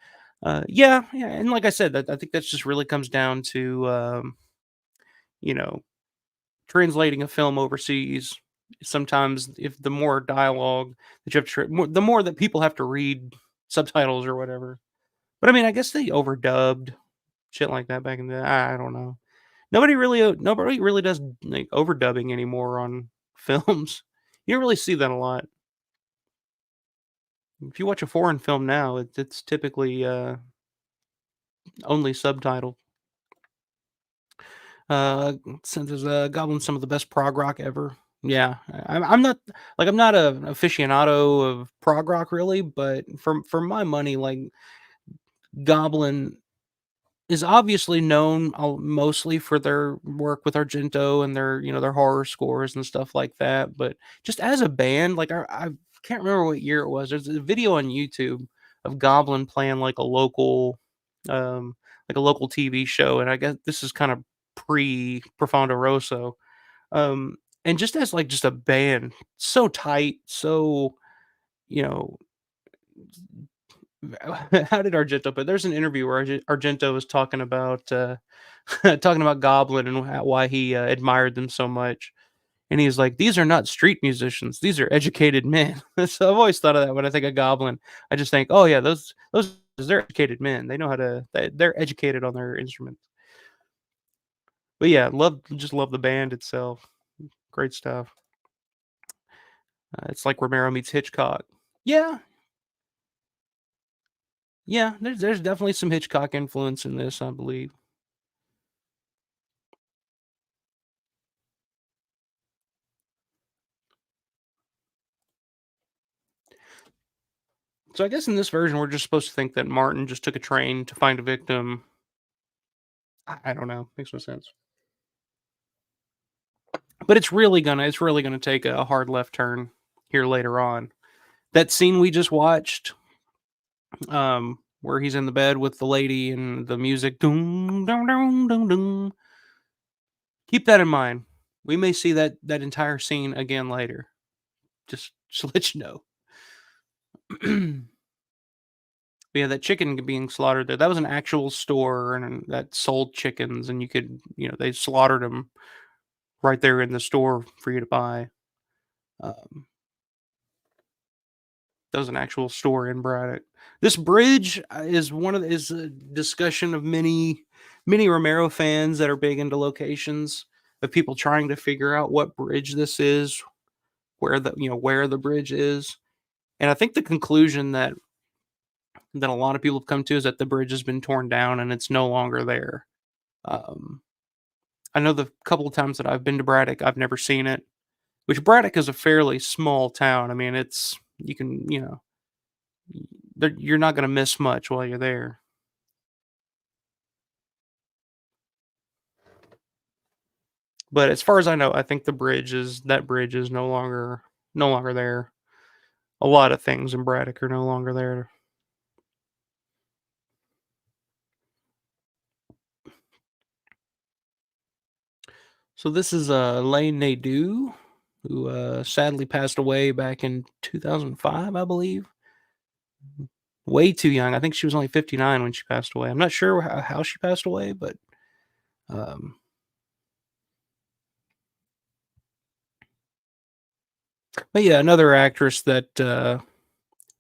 Yeah, yeah, and like I said, I think that just really comes down to you know translating a film overseas. Sometimes, if the more dialogue that you have to, the more that people have to read subtitles or whatever. But I mean, I guess they overdubbed shit like that back in the. I don't know. Nobody really does like overdubbing anymore on films. You don't really see that a lot. If you watch a foreign film now, it's typically only subtitled. Since there's Goblin, some of the best prog rock ever. Yeah, I'm not like I'm not an aficionado of prog rock really, but for my money, like Goblin is obviously known mostly for their work with Argento and their their horror scores and stuff like that. But just as a band, like I can't remember what year it was. There's a video on YouTube of Goblin playing um like a local TV show, and I guess this is kind of pre Profondo Rosso. And just as like just a band, so tight, so you know how did Argento but there's an interview where Argento was talking about talking about Goblin and why he admired them so much. And he's like, "These are not street musicians; these are educated men." So I've always thought of that when I think of Goblin. I just think, "Oh yeah, those they're educated men. They know how to. They're educated on their instruments." But yeah, love the band itself. Great stuff. It's like Romero meets Hitchcock. Yeah, yeah. There's definitely some Hitchcock influence in this, I believe. So I guess in this version, we're just supposed to think that Martin just took a train to find a victim. I don't know. Makes no sense. But it's really gonna take a hard left turn here later on. That scene we just watched, where he's in the bed with the lady and the music, doom, doom, doom, doom, doom. Keep that in mind. We may see that entire scene again later. Just to let you know. But yeah, that chicken being slaughtered there, that was an actual store and that sold chickens, and you could, they slaughtered them right there in the store for you to buy. Um, that was an actual store in Braddock. This bridge is a discussion of many Romero fans that are big into locations of people trying to figure out what bridge this is, where the bridge is, and I think the conclusion that a lot of people have come to is that the bridge has been torn down and it's no longer there. Um, I know the couple of times that I've been to Braddock, I've never seen it. Which Braddock is a fairly small town. I mean, it's you can you're not going to miss much while you're there. But as far as I know, I think that bridge is no longer there. A lot of things in Braddock are no longer there. So this is Lane Nadeau, who sadly passed away back in 2005, I believe. Way too young. I think she was only 59 when she passed away. I'm not sure how she passed away, but um, yeah, another actress that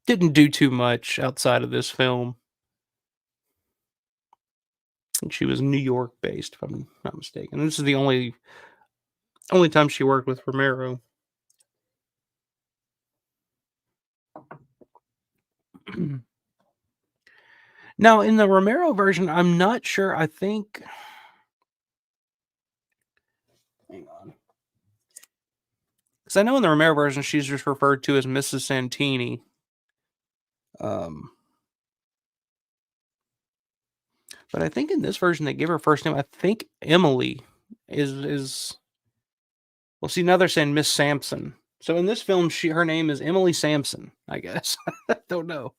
didn't do too much outside of this film. And she was New York based, if I'm not mistaken. And this is the only time she worked with Romero. Now, in the Romero version, I'm not sure. I think. Hang on. Because I know in the Romero version, she's just referred to as Mrs. Santini. Um, but I think in this version, they give her first name. I think Emily is. Well, see, now they're saying Miss Sampson. So in this film, her name is Emily Sampson, I guess. Don't know.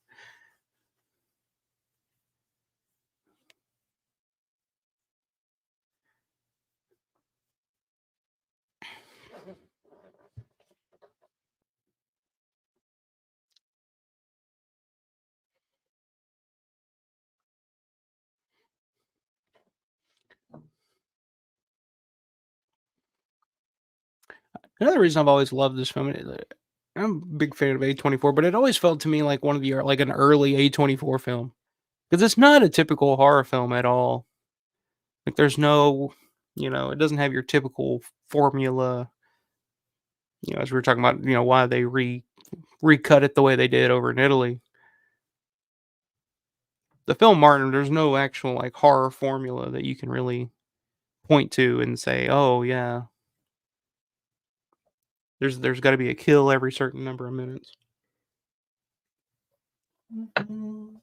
Another reason I've always loved this film, I'm a big fan of A24, but it always felt to me like one of the like an early A24 film because it's not a typical horror film at all. Like there's no, it doesn't have your typical formula. As we were talking about, why they recut it the way they did over in Italy. The film Martin, there's no actual like horror formula that you can really point to and say, oh yeah, there's got to be a kill every certain number of minutes. Mhm.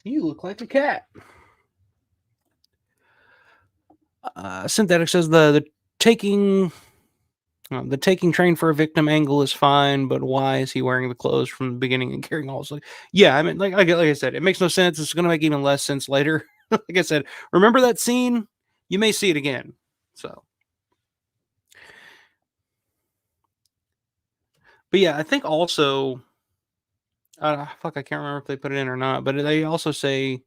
You look like a cat. Synthetic says the taking train for a victim angle is fine, but why is he wearing the clothes from the beginning and carrying all? Yeah, I mean, like I said, it makes no sense. It's going to make even less sense later. Like I said, remember that scene? You may see it again. So, but yeah, I think also, fuck, I can't remember if they put it in or not, but they also say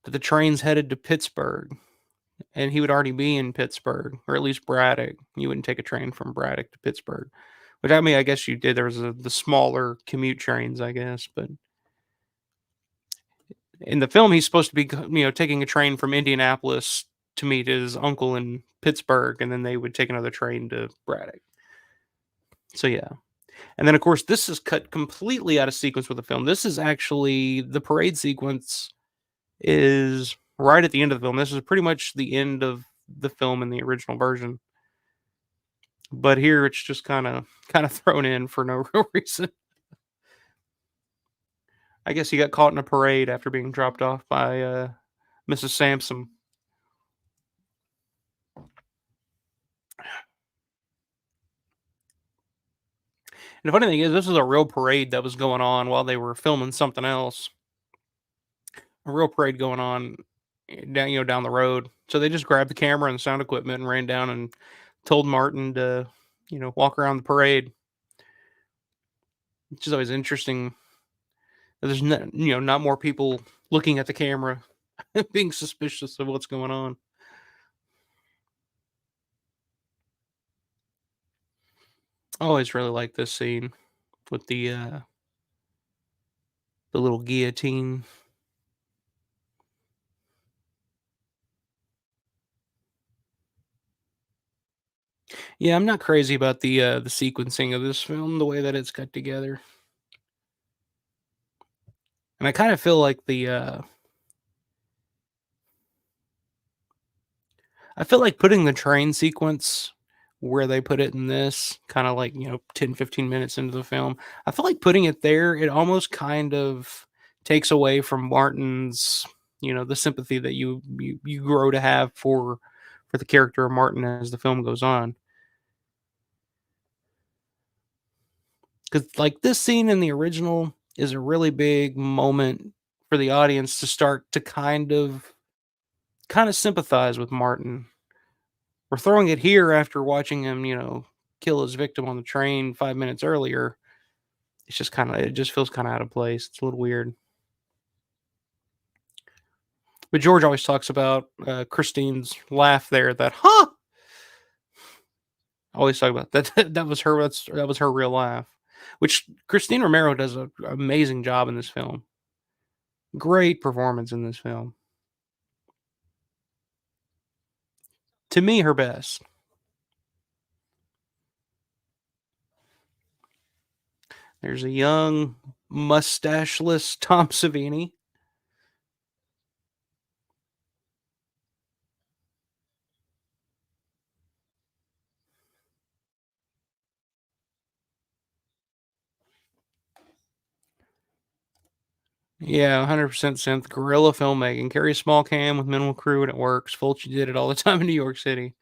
that the train's headed to Pittsburgh. And he would already be in Pittsburgh, or at least Braddock. You wouldn't take a train from Braddock to Pittsburgh, which I mean, I guess you did. There was the smaller commute trains, I guess, but in the film, he's supposed to be, taking a train from Indianapolis to meet his uncle in Pittsburgh, and then they would take another train to Braddock. So yeah, and then of course this is cut completely out of sequence with the film. This is actually the parade sequence is right at the end of the film. This is pretty much the end of the film in the original version. But here it's just kind of thrown in for no real reason. I guess he got caught in a parade after being dropped off by Mrs. Sampson. And the funny thing is, this is a real parade that was going on while they were filming something else. A real parade going on down the road. So they just grabbed the camera and the sound equipment and ran down and told Martin to walk around the parade. Which is always interesting. There's not more people looking at the camera, being suspicious of what's going on. I always really like this scene with the little guillotine. Yeah, I'm not crazy about the sequencing of this film, the way that it's cut together. And I kind of feel like I feel like putting the train sequence where they put it in this kind of like, 10, 15 minutes into the film. I feel like putting it there, it almost kind of takes away from Martin's, the sympathy that you grow to have for the character of Martin as the film goes on. because like this scene in the original is a really big moment for the audience to start to kind of sympathize with Martin. We're throwing it here after watching him, kill his victim on the train 5 minutes earlier. It's just kind of it just feels kind of out of place. It's a little weird. But George always talks about Christine's laugh there. That huh? I always talk about that. That was her. That was her real laugh. Which Christine Romero does an amazing job in this film. Great performance in this film. To me, her best. There's a young, mustacheless Tom Savini. Yeah, 100% synth guerrilla filmmaking. Carry a small cam with minimal crew and it works. Fulci did it all the time in New York City.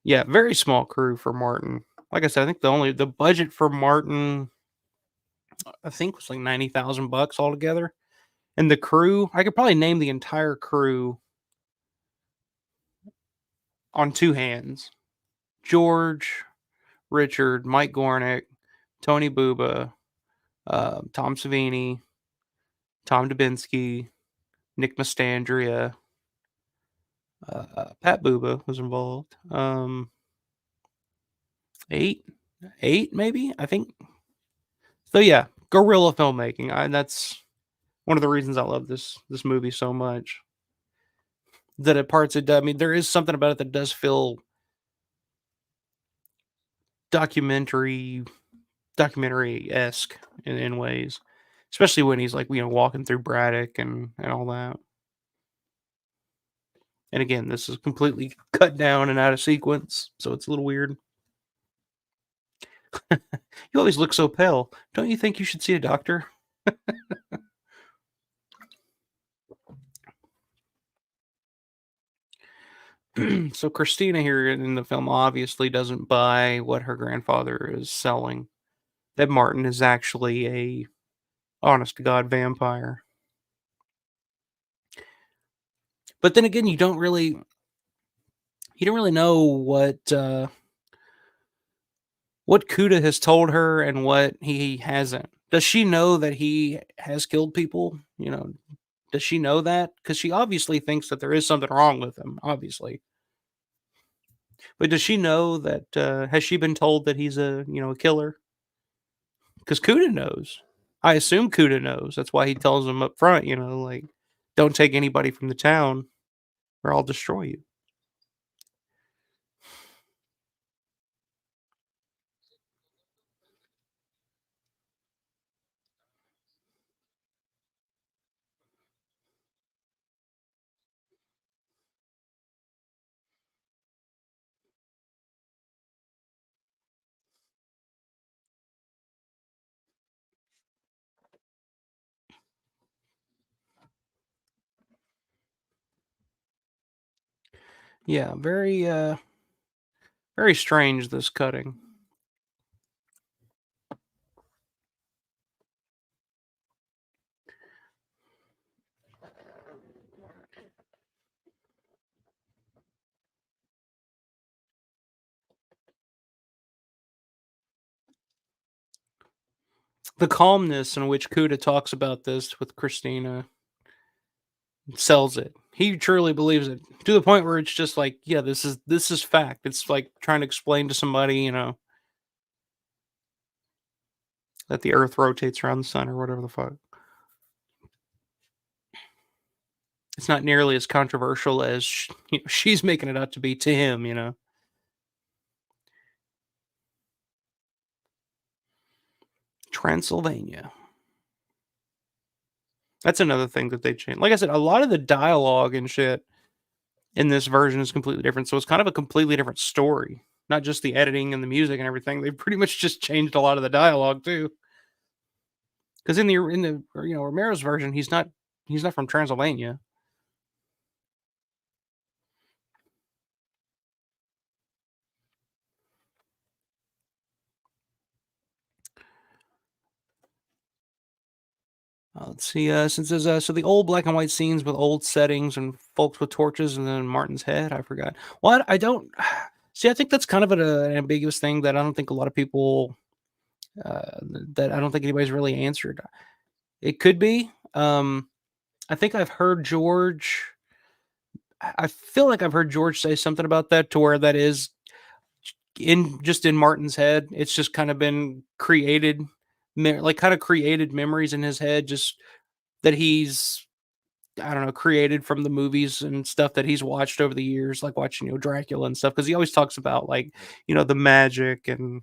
Yeah, very small crew for Martin. Like I said, I think the budget for Martin, I think was like 90,000 bucks altogether. And the crew, I could probably name the entire crew on two hands. George, Richard, Mike Gornick, Tony Buba, Tom Savini, Tom Dubinsky, Nick Mastandrea, Pat Buba was involved. Eight, eight maybe I think. So yeah, guerrilla filmmaking. That's one of the reasons I love this movie so much. That at parts it does. I mean, there is something about it that does feel documentary documentary esque in ways, especially when he's like walking through Braddock and all that. And again, this is completely cut down and out of sequence, so it's a little weird. You always look so pale. Don't you think you should see a doctor? So Christina here in the film obviously doesn't buy what her grandfather is selling. That Martin is actually a honest to God vampire. But then again, you don't really know what Kuda has told her and what he hasn't. Does she know that he has killed people? Does she know that? Because she obviously thinks that there is something wrong with him, obviously. But does she know that? Has she been told that he's a killer? Because Kuda knows. I assume Kuda knows. That's why he tells him up front. Like, don't take anybody from the town, or I'll destroy you. Yeah, very strange this cutting. The calmness in which Kuda talks about this with Christina sells it. He truly believes it to the point where it's just like, yeah, this is fact. It's like trying to explain to somebody, that the Earth rotates around the sun or whatever the fuck. It's not nearly as controversial as she's making it out to be to him. Transylvania. That's another thing that they changed. Like I said, a lot of the dialogue and shit in this version is completely different. So it's kind of a completely different story. Not just the editing and the music and everything. They pretty much just changed a lot of the dialogue too. Because in the Romero's version, he's not from Transylvania. Let's see. Since there's so the old black and white scenes with old settings and folks with torches, and then Martin's head. I forgot. What I don't see. I think that's kind of an ambiguous thing that I don't think a lot of people that I don't think anybody's really answered. It could be. I think I've heard George. I feel like I've heard George say something about that to where that is in Martin's head. It's just kind of been created, like kind of created memories in his head, just that he's I don't know, created from the movies and stuff that he's watched over the years, like watching, Dracula and stuff. Because he always talks about like, the magic and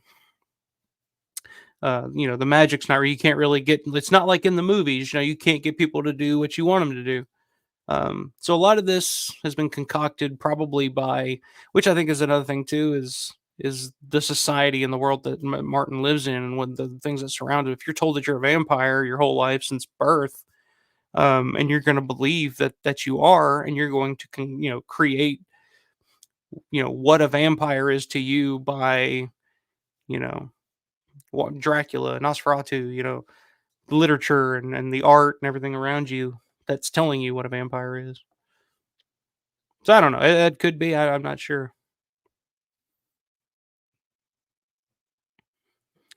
the magic's not you can't really get it's not like in the movies, you can't get people to do what you want them to do. So a lot of this has been concocted probably by, which I think is another thing too, is the society and the world that Martin lives in and what the things that surround it. If you're told that you're a vampire your whole life since birth, and you're going to believe that you are, and you're going to create what a vampire is to you by you know what Dracula, Nosferatu, the literature and the art and everything around you that's telling you what a vampire is. So I don't know. It could be. I'm not sure,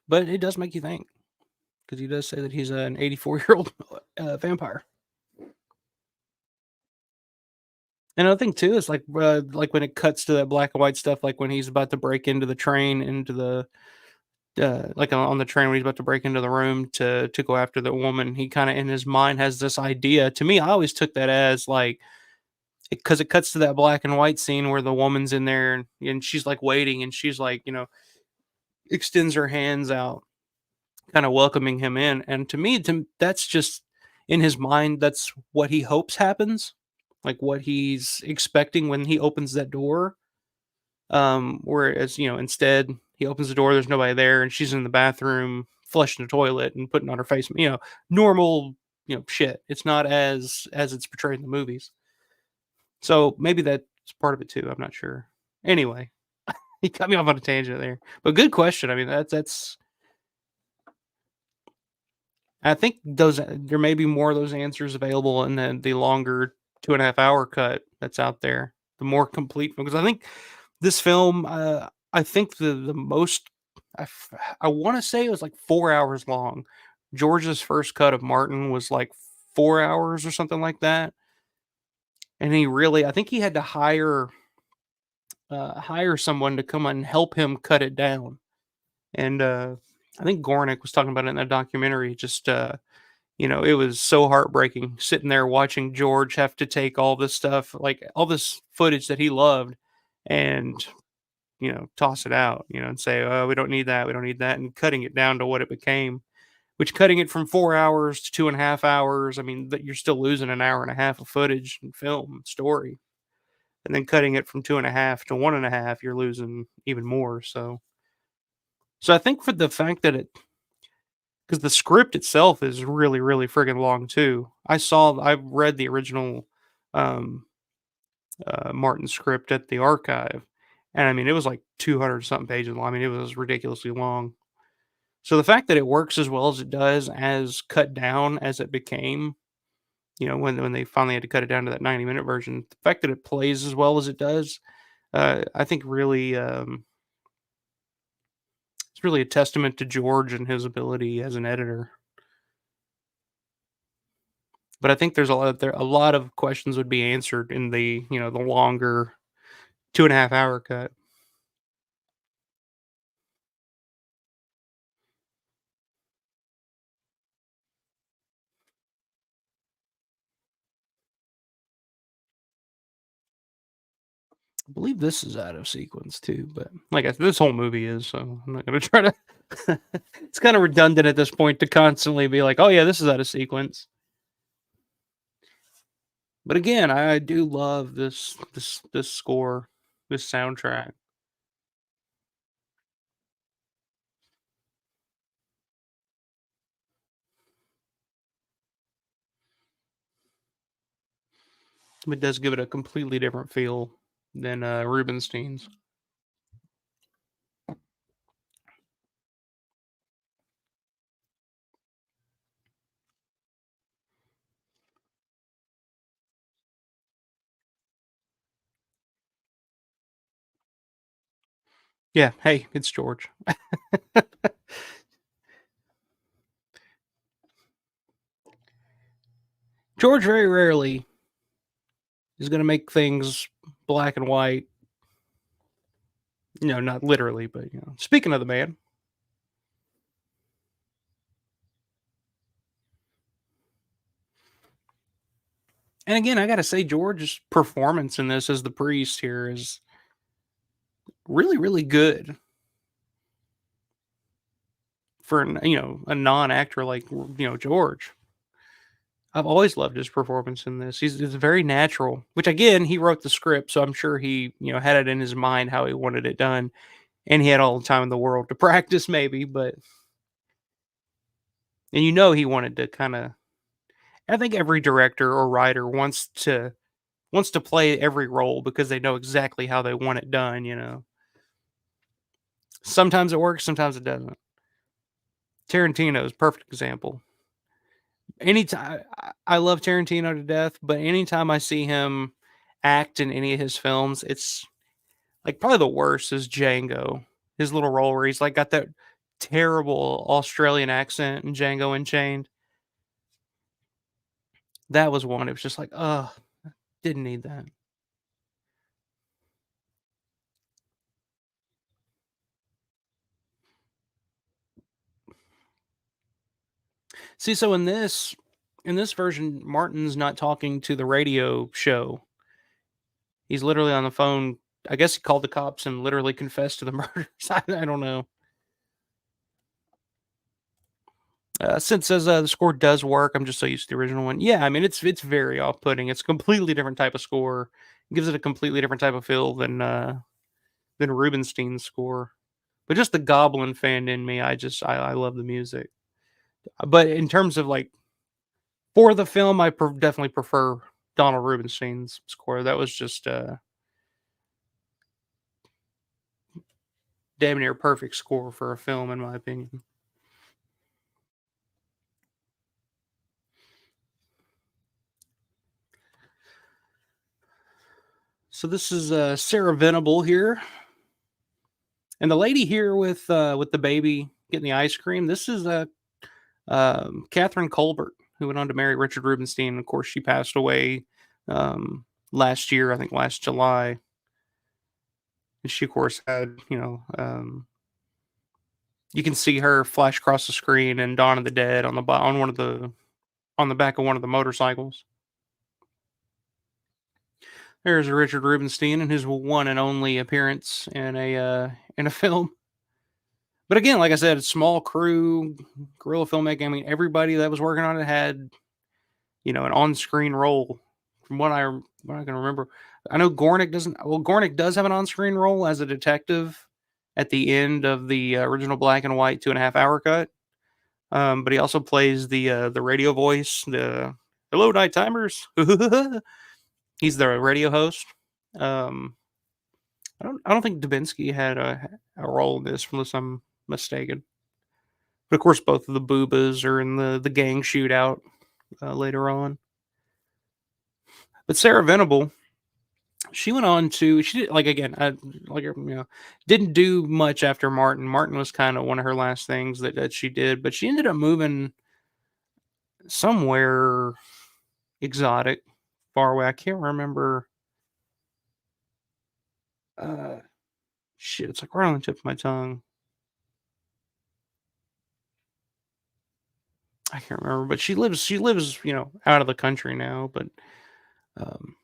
but it does make you think because he does say that he's an 84-year-old vampire. And another thing too is like when it cuts to that black and white stuff, like when he's about to break into the train, into the like on the train when he's about to break into the room to go after the woman. He kind of in his mind has this idea. To me, I always took that as like because it cuts to that black and white scene where the woman's in there and she's like waiting and she's like extends her hands out kind of welcoming him in. And that's just in his mind, that's what he hopes happens, like what he's expecting when he opens that door. Whereas, instead he opens the door, there's nobody there, and she's in the bathroom flushing the toilet and putting on her face, normal, shit. It's not as it's portrayed in the movies. So maybe that's part of it too. I'm not sure. Anyway, he cut me off on a tangent there. But good question. I mean, that's I think those there may be more of those answers available in the longer 2.5 hour cut that's out there. The more complete, because I think this film, I think the most I f I wanna say it was like 4 hours long. George's first cut of Martin was like 4 hours or something like that, and he really I think he had to hire someone to come and help him cut it down, and, I think Gornick was talking about it in that documentary, just, it was so heartbreaking sitting there watching George have to take all this stuff, like, all this footage that he loved and toss it out, and say, "Oh, we don't need that, we don't need that," and cutting it down to what it became, which cutting it from 4 hours to 2.5 hours, I mean, that you're still losing an hour and a half of footage and film and story, and then cutting it from 2.5 to 1.5, you're losing even more, so I think for the fact that because the script itself is really, really friggin' long too. I've read the original, um, Martin script at the archive, and I mean, it was like 200 something pages long. I mean, it was ridiculously long. So the fact that it works as well as it does, as cut down as it became, when they finally had to cut it down to that 90-minute version, the fact that it plays as well as it does, I think really, it's really a testament to George and his ability as an editor. But I think a lot of questions would be answered in the longer 2.5 hour cut. I believe this is out of sequence too, but like I said, this whole movie is, so I'm not gonna try to it's kinda redundant at this point to constantly be like, "Oh, yeah, this is out of sequence." But again, I do love this score, this soundtrack. It does give it a completely different feel than, Rubinstein's. Yeah, hey, it's George. George very rarely is gonna make things black and white. Not literally, but, speaking of the man, and again, I gotta say George's performance in this as the priest here is really, really good for a non-actor like, George. I've always loved his performance in this. He's very natural, which again, he wrote the script, so I'm sure he, had it in his mind how he wanted it done, and he had all the time in the world to practice maybe, but and he wanted to kinda I think every director or writer wants to play every role because they know exactly how they want it done. Sometimes it works, sometimes it doesn't. Tarantino is a perfect example. Anytime I love Tarantino to death, but anytime I see him act in any of his films, it's like probably the worst is Django. His little role where he's like got that terrible Australian accent in Django Unchained. That was one. It was just like, oh, didn't need that. See, so in this version, Martin's not talking to the radio show. He's literally on the phone. I guess he called the cops and literally confessed to the murders. I don't know. Since says the score does work, I'm just so used to the original one. Yeah, I mean it's very off-putting. It's a completely different type of score. It gives it a completely different type of feel than Rubinstein's score. But just the Goblin fan in me, I love the music. But in terms of like for the film, definitely prefer Donald Rubinstein's score. That was just damn near perfect score for a film, in my opinion. So this is Sarah Venable here, and the lady here with the baby getting the ice cream. This is Catherine Colbert, who went on to marry Richard Rubinstein. Of course, she passed away last year, I think last July. And she, of course, had you can see her flash across the screen in Dawn of the Dead on one of the back of one of the motorcycles. There's Richard Rubinstein in his one and only appearance in a film. But again, like I said, a small crew, guerrilla filmmaking. I mean, everybody that was working on it had an on-screen role. From what I can remember, I know Gornick doesn't. Well, Gornick does have an on-screen role as a detective at the end of the original black and white 2.5 hour cut. But he also plays the radio voice, the "Hello, night timers." He's the radio host. Um, I don't think Dubinsky had a role in this, unless I'm mistaken. But of course, both of the Boobas are in the gang shootout later on. But Sarah Venable, she went on to she did like again, like didn't do much after Martin. Martin was kind of one of her last things that she did, but she ended up moving somewhere exotic, far away. I can't remember. Uh, Shit, it's like right on the tip of my tongue. I can't remember, but she lives out of the country now, um,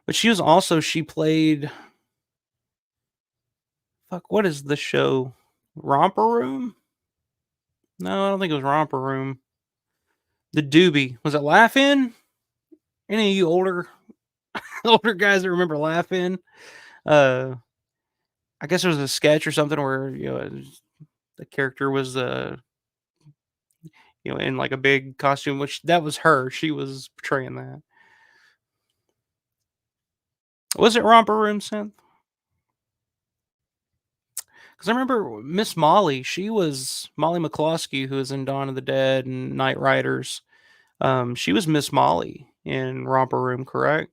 but she played fuck, what is the show? Romper Room? No, I don't think it was Romper Room. The Doobie. Was it Laugh-In? Any of you older guys that remember Laugh-In? Uh, I guess it was a sketch or something where, the character was, in like a big costume, which that was her. She was portraying that. Was it Romper Room, Synth? Because I remember Miss Molly, she was Molly McCloskey, who was in Dawn of the Dead and Night Riders. She was Miss Molly in Romper Room, correct?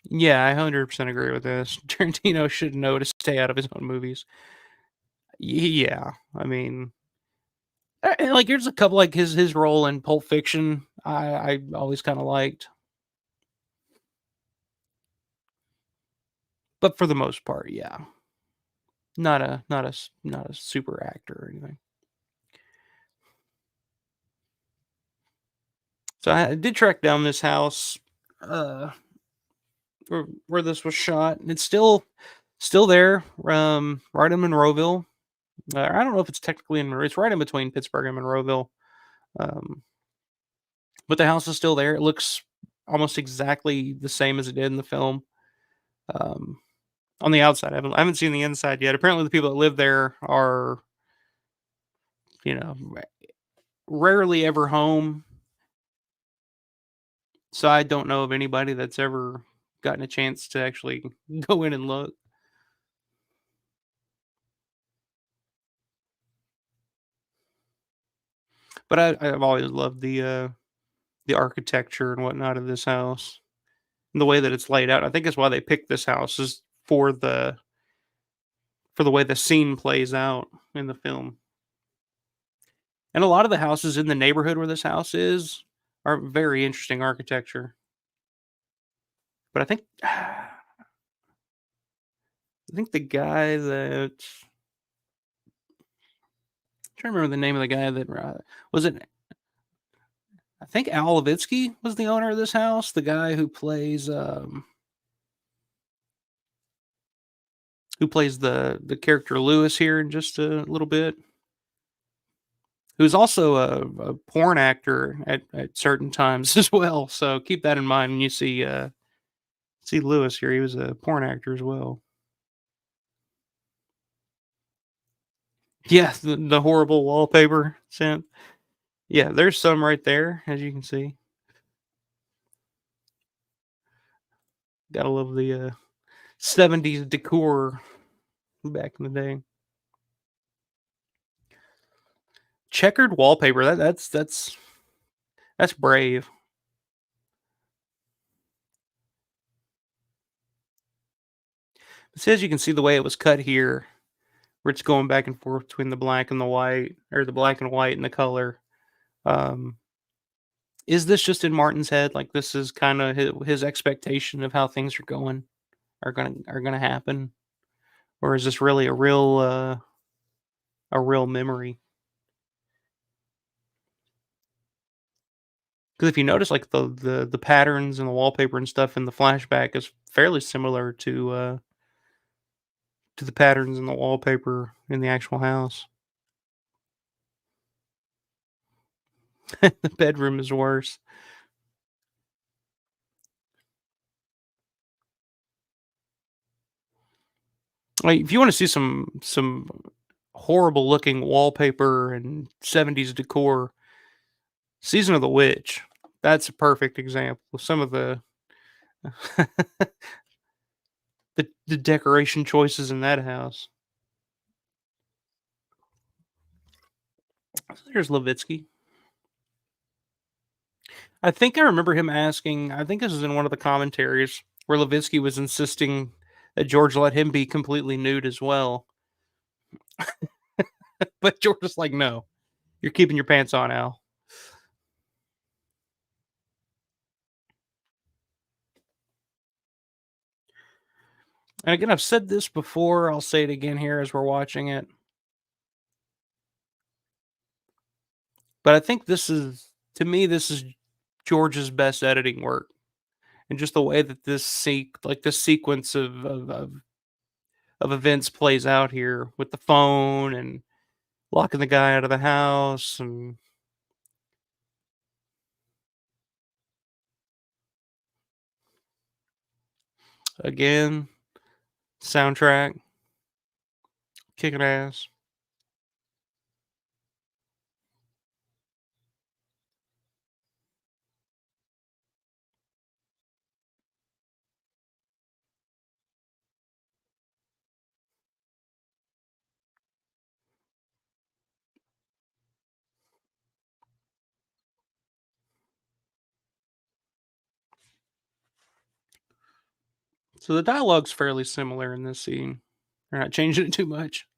Yeah, I 100% agree with this. Tarantino should know to stay out of his own movies. Yeah, I mean, and, like, there's a couple like his role in Pulp Fiction, I always kinda liked, but for the most part, yeah, not a super actor or anything. So I did track down this house, uh, where this was shot, and it's still there, right in Monroeville. I don't know if it's technically in Monroe, it's right in between Pittsburgh and Monroeville, um, but the house is still there. It looks almost exactly the same as it did in the film. Um, on the outside, I haven't seen the inside yet. Apparently, the people that live there are, you know, rarely ever home, so I don't know of anybody that's ever gotten a chance to actually go in and look. But I've always loved the architecture and whatnot of this house, and the way that it's laid out. I think it's why they picked this house is for the way the scene plays out in the film. And a lot of the houses in the neighborhood where this house is are very interesting architecture. But I think the guy that trying to remember the name of the guy that was it. I think Al Levitsky was the owner of this house. The guy who plays the character Lewis here in just a little bit. Who's also a porn actor at certain times as well. So keep that in mind when you see Lewis here. He was a porn actor as well. Yeah, the horrible wallpaper scent. Yeah, there's some right there, as you can see. Gotta love the 70s decor back in the day. Checkered wallpaper. That's brave. It says you can see the way it was cut here, where it's going back and forth between the black and the white, or the black and white and the color. Um, is this just in Martin's head? Like this is kind of his expectation of how things are gonna happen, or is this really a real memory? Because if you notice, like the patterns and the wallpaper and stuff in the flashback is fairly similar to the patterns in the wallpaper in the actual house. The bedroom is worse. Like, if you wanna see some horrible looking wallpaper and '70s decor, Season of the Witch, that's a perfect example of some of the the decoration choices in that house. There's Levitsky. I think I remember him asking, I think this was in one of the commentaries where Levitsky was insisting that George let him be completely nude as well, but George was like, "No, you're keeping your pants on, Al." And again, I've said this before, I'll say it again here as we're watching it, but I think this is George's best editing work, and just the way that this sequence of events plays out here with the phone and locking the guy out of the house, and again, soundtrack, kicking ass. So the dialogue's fairly similar in this scene. They're not changing it too much.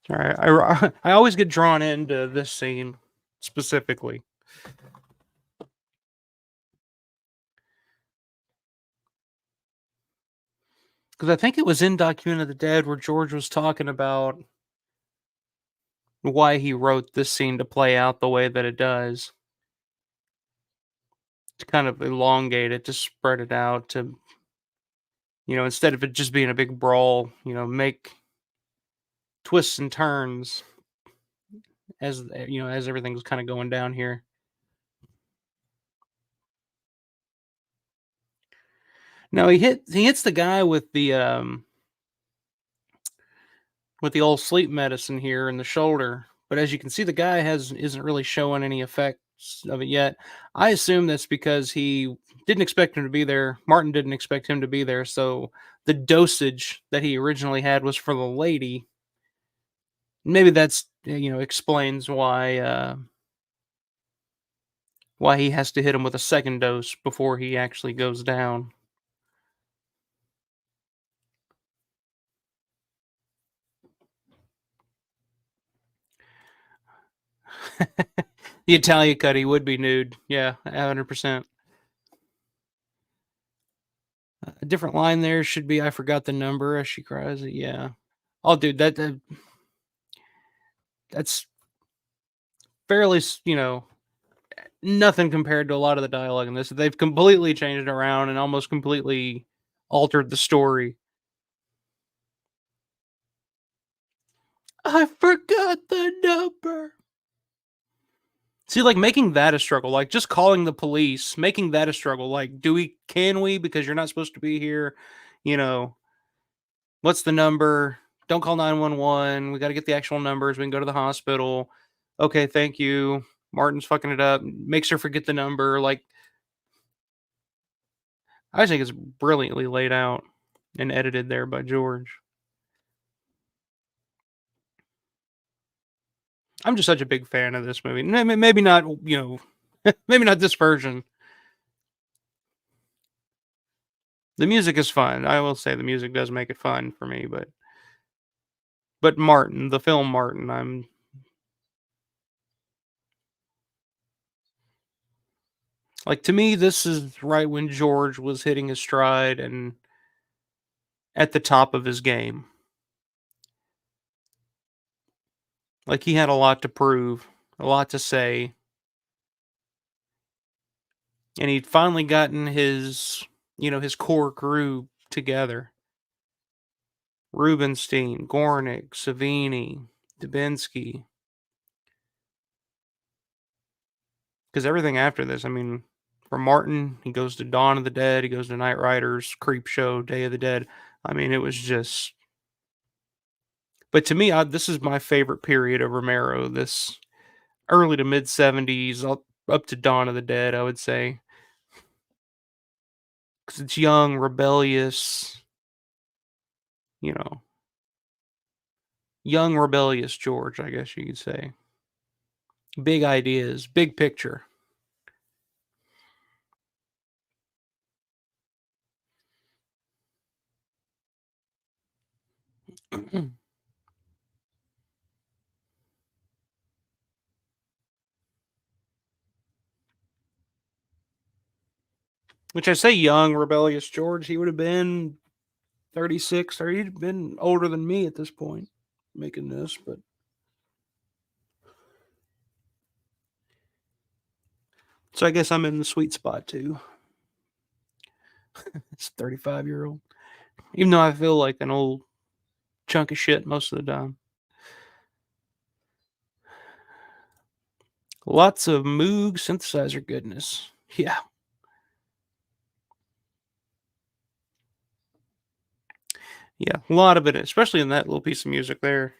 All right, I always get drawn into this scene specifically because I think it was in Document of the Dead where George was talking about why he wrote this scene to play out the way that it does, to kind of elongate it, to spread it out, to instead of it just being a big brawl, make twists and turns as as everything's kind of going down here. No, he hits the guy with the old sleep medicine here in the shoulder. But as you can see, the guy has isn't really showing any effects of it yet. I assume that's because he didn't expect him to be there. Martin didn't expect him to be there, so the dosage that he originally had was for the lady. Maybe that's explains why he has to hit him with a second dose before he actually goes down. The Italian cut, he would be nude. Yeah, 100%. A different line there should be, "I forgot the number," as she cries it. Yeah. Oh, dude, that's fairly, nothing compared to a lot of the dialogue in this. They've completely changed it around and almost completely altered the story. I forgot the number. See, like making that a struggle, like just calling the police, making that a struggle. Like, can we? Because you're not supposed to be here. You know, what's the number? Don't call 911. We got to get the actual numbers. We can go to the hospital. Okay, thank you. Martin's fucking it up. Makes her forget the number. Like, I think it's brilliantly laid out and edited there by George. I'm just such a big fan of this movie. Maybe not, maybe not this version. The music is fun. I will say the music does make it fun for me, but Martin, the film Martin, I'm like, to me this is right when George was hitting his stride and at the top of his game. Like he had a lot to prove, a lot to say, and he'd finally gotten his core crew together. Rubenstein, Gornick, Savini, Dubinsky. Because everything after this, I mean, from Martin, he goes to Dawn of the Dead, he goes to Night Riders, Creep Show, Day of the Dead. I mean, it was just. But to me, this is my favorite period of Romero. This early to mid '70s, up to Dawn of the Dead, I would say, because it's young, rebellious, you know, young, rebellious George, I guess you could say. Big ideas, big picture. Which I say young, rebellious George, he would have been 36, or he'd been older than me at this point making this, but so I guess I'm in the sweet spot too. It's 35-year-old. Even though I feel like an old chunk of shit most of the time. Lots of Moog synthesizer goodness. Yeah. Yeah. A lot of it, especially in that little piece of music there.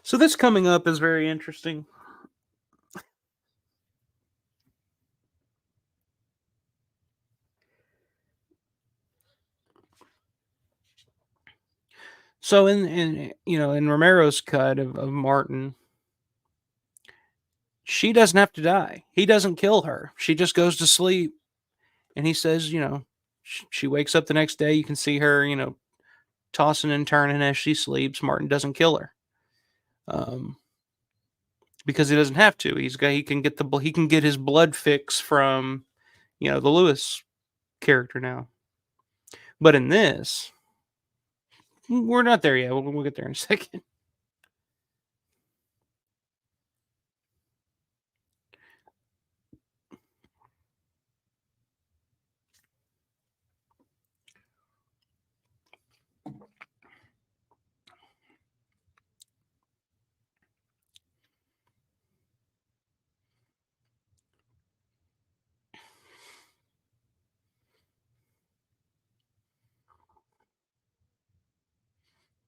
So this coming up is very interesting. So in Romero's cut of Martin, she doesn't have to die. He doesn't kill her. She just goes to sleep, and he says, she wakes up the next day. You can see her, tossing and turning as she sleeps. Martin doesn't kill her, um, because he doesn't have to. He can get his blood fix from the Lewis character now. But in this, we're not there yet. We'll get there in a second.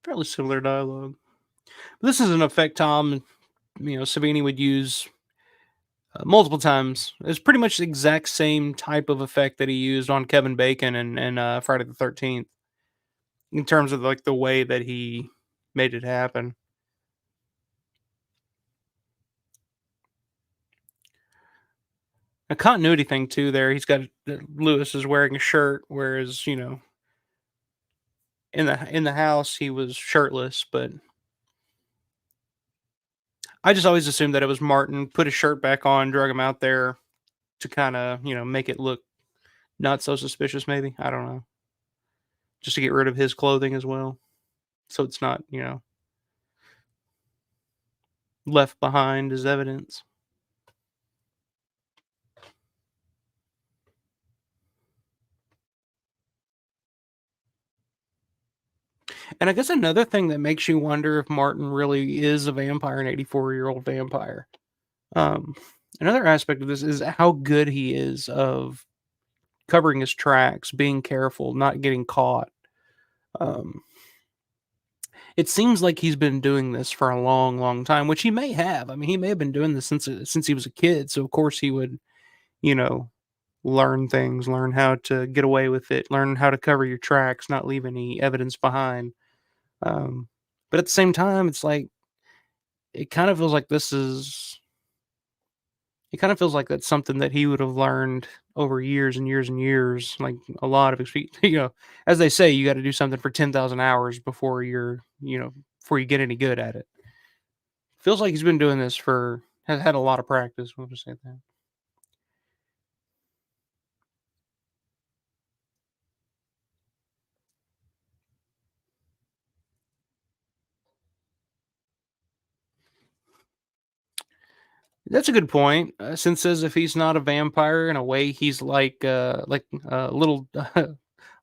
Fairly similar dialogue. But this is an effect Tom, Savini would use multiple times. It's pretty much the exact same type of effect that he used on Kevin Bacon and Friday the 13th in terms of like the way that he made it happen. A continuity thing too. There, he's got Lewis is wearing a shirt, whereas in the house he was shirtless. But I just always assumed that it was Martin put his shirt back on, drug him out there to kind of make it look not so suspicious. Maybe, I don't know, just to get rid of his clothing as well, so it's not left behind as evidence. And I guess another thing that makes you wonder if Martin really is a vampire, an 84-year-old vampire. Um, Another aspect of this is how good he is of covering his tracks, being careful, not getting caught. Um, it seems like he's been doing this for a long, long time, which he may have. I mean, he may have been doing this since he was a kid. So of course he would, you know, learn things, learn how to get away with it, learn how to cover your tracks, not leave any evidence behind. Um, but at the same time, it's like it kind of feels like this is it kind of feels like that's something that he would have learned over years and years and years, like a lot of as they say, you got to do something for 10,000 hours before before you get any good at it. Feels like he's been doing this has had a lot of practice. We'll just say that. That's a good point. Since as if he's not a vampire, in a way, he's like a little,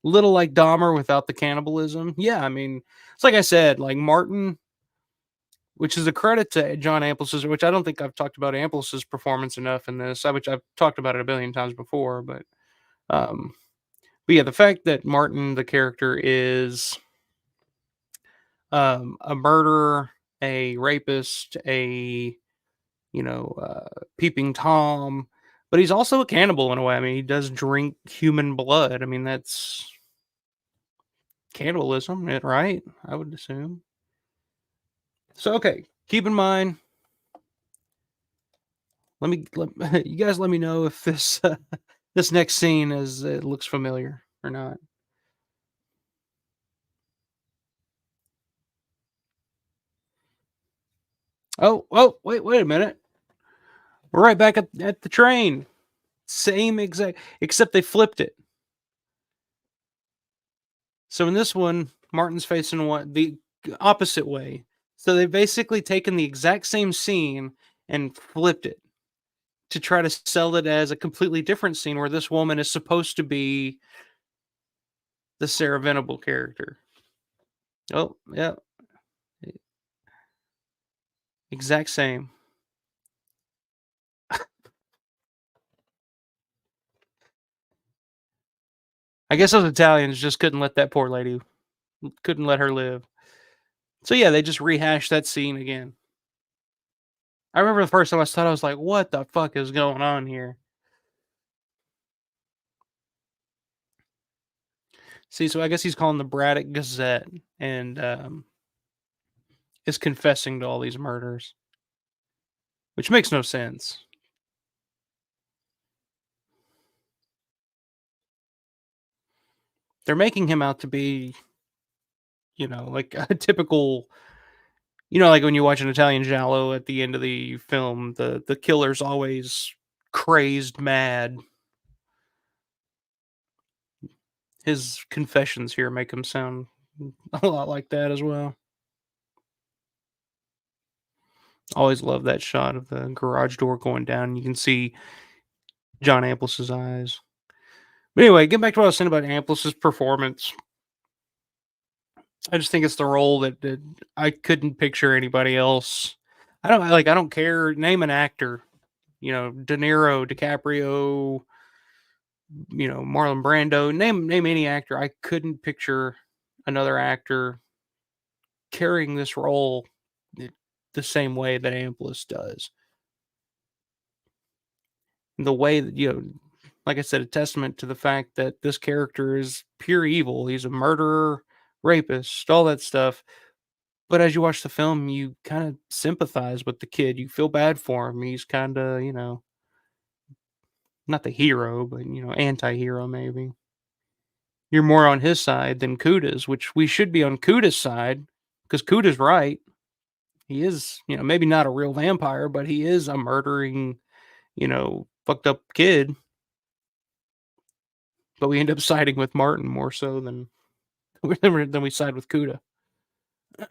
little like Dahmer without the cannibalism. Yeah, I mean, it's like I said, like Martin, which is a credit to John Amplis's, which I don't think I've talked about Amplis's performance enough in this, which I've talked about it a billion times before. Um, but yeah, the fact that Martin, the character, is a murderer, a rapist, a peeping Tom, but he's also a cannibal in a way. I mean, he does drink human blood. I mean, that's cannibalism, right? I would assume. So, okay, keep in mind. You guys let me know if this this next scene it looks familiar or not. Oh, wait a minute. We're right back at the train. Same exact, except they flipped it. So in this one, Martin's facing the opposite way. So they've basically taken the exact same scene and flipped it to try to sell it as a completely different scene where this woman is supposed to be the Sarah Venable character. Oh, yeah, exact same. I guess those Italians just couldn't let that poor lady, couldn't let her live. So yeah, they just rehashed that scene again. I remember the first time I saw it, I was like, "What the fuck is going on here?" See, so I guess he's calling the Braddock Gazette and, is confessing to all these murders, which makes no sense. They're making him out to be, like a typical, like when you watch an Italian giallo at the end of the film, the killer's always crazed mad. His confessions here make him sound a lot like that as well. Always love that shot of the garage door going down. You can see John Ampliss's eyes. But anyway, get back to what I was saying about Ampliss's performance. I just think it's the role that I couldn't picture anybody else. I don't care. Name an actor. De Niro, DiCaprio, Marlon Brando. Name any actor. I couldn't picture another actor carrying this role the the same way that Amplis does. The way that, like I said, a testament to the fact that this character is pure evil. He's a murderer, rapist, all that stuff. But as you watch the film, you kind of sympathize with the kid. You feel bad for him. He's kind of, not the hero, but, anti-hero maybe. You're more on his side than Kuda's, which we should be on Kuda's side because Kuda's right. He is, maybe not a real vampire, but he is a murdering, fucked up kid. But we end up siding with Martin more so than than we side with Kuda.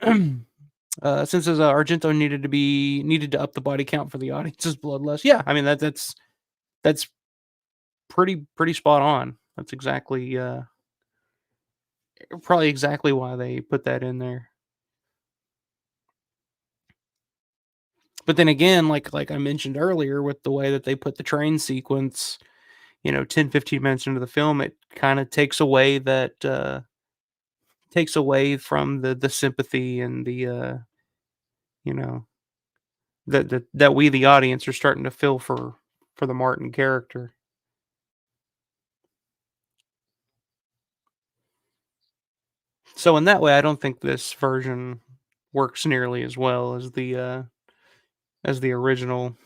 Since Argento needed to up the body count for the audience's bloodlust. Yeah, I mean that's pretty spot on. That's exactly probably exactly why they put that in there. But then again, like I mentioned earlier, with the way that they put the train sequence, 10-15 minutes into the film, it kind of takes away from the sympathy and the you know that we the audience are starting to feel for the Martin character. So in that way, I don't think this version works nearly as well as the original.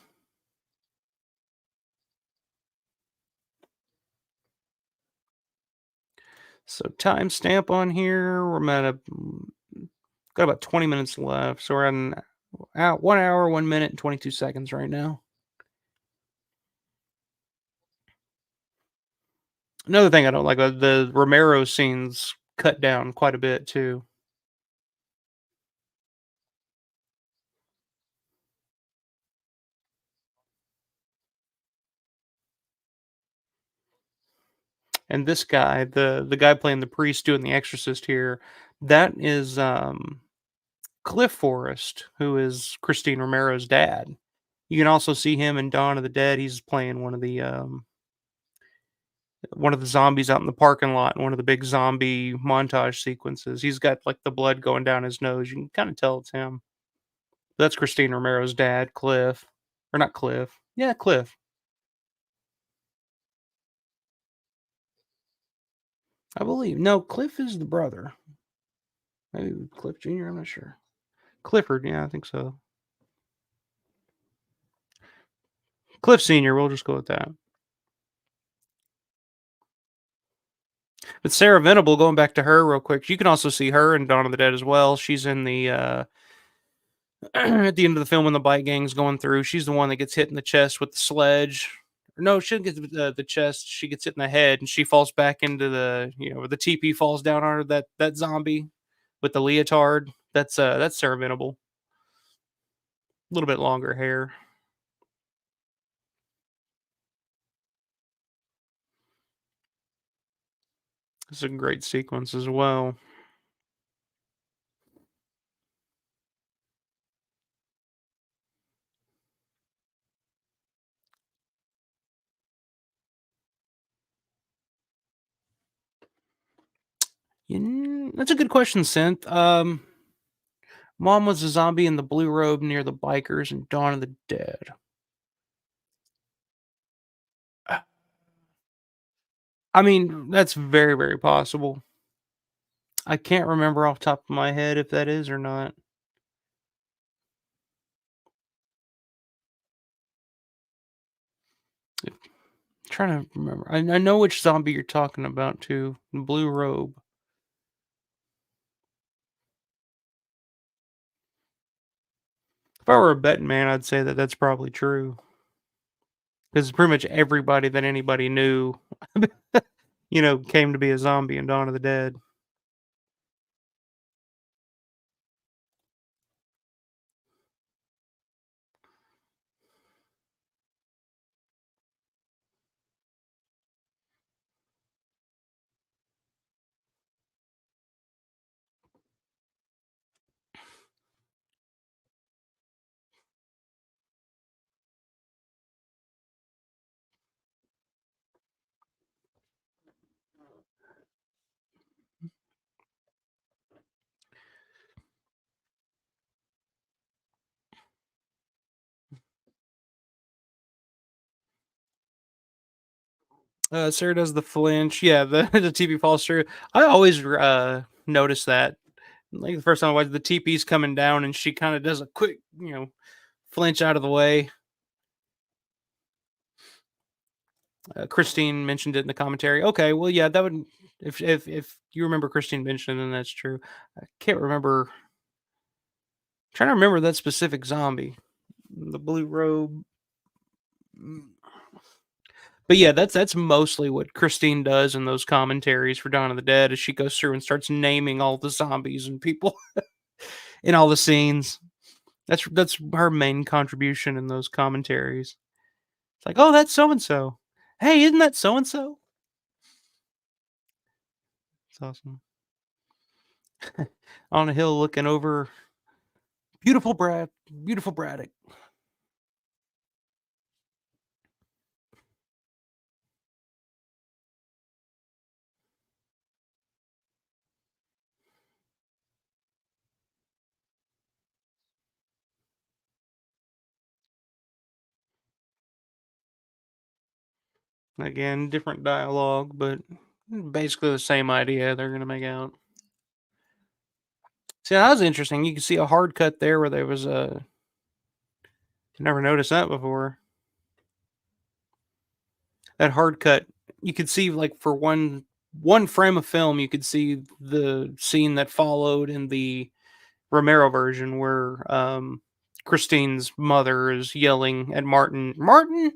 So timestamp on here, we're at got about 20 minutes left. So we're at 1 hour, 1 minute, and 22 seconds right now. Another thing I don't like, the Romero scenes cut down quite a bit too. And this guy, the guy playing the priest doing the exorcist here, that is Cliff Forrest, who is Christine Romero's dad. You can also see him in Dawn of the Dead. He's playing one of the zombies out in the parking lot in one of the big zombie montage sequences. He's got like the blood going down his nose. You can kind of tell it's him. That's Christine Romero's dad, Cliff. Or not Cliff. Yeah, Cliff. I believe. No, Cliff is the brother. Maybe Cliff Jr., I'm not sure. Clifford, yeah, I think so. Cliff Sr., we'll just go with that. But Sarah Venable, going back to her real quick, you can also see her in Dawn of the Dead as well. She's in the at the end of the film when the bike gang's going through. She's the one that gets hit in the chest with the sledge. No, she doesn't get the chest. She gets hit in the head, and she falls back into the TP falls down on her. That zombie with the leotard. That's Sarah Venable. A little bit longer hair. It's a great sequence as well. That's a good question, Synth. Mom was a zombie in the blue robe near the bikers in Dawn of the Dead. Uh, I mean, that's very, very possible. I can't remember off the top of my head if that is or not. Trying to remember. I know which zombie you're talking about too. The blue robe. If I were a betting man, I'd say that that's probably true because pretty much everybody that anybody knew, came to be a zombie in Dawn of the Dead. Sarah does the flinch. Yeah, the the TP falls through. I always notice that. Like the first time I watched the TP's coming down and she kind of does a quick, flinch out of the way. Christine mentioned it in the commentary. Okay, well, yeah, that would if you remember Christine mentioned, then that's true. I can't remember. Trying to remember that specific zombie, the blue robe. Mm. But yeah, that's mostly what Christine does in those commentaries for Dawn of the Dead, is she goes through and starts naming all the zombies and people in all the scenes. That's her main contribution in those commentaries. It's like, oh, that's so and so. Hey, isn't that so and so? It's awesome. On a hill looking over beautiful Braddock. Again, different dialogue, but basically the same idea they're gonna make out. See, that was interesting. You can see a hard cut there where there was a. Never noticed that before. That hard cut, you could see like for one frame of film, you could see the scene that followed in the Romero version where Christine's mother is yelling at Martin, Martin,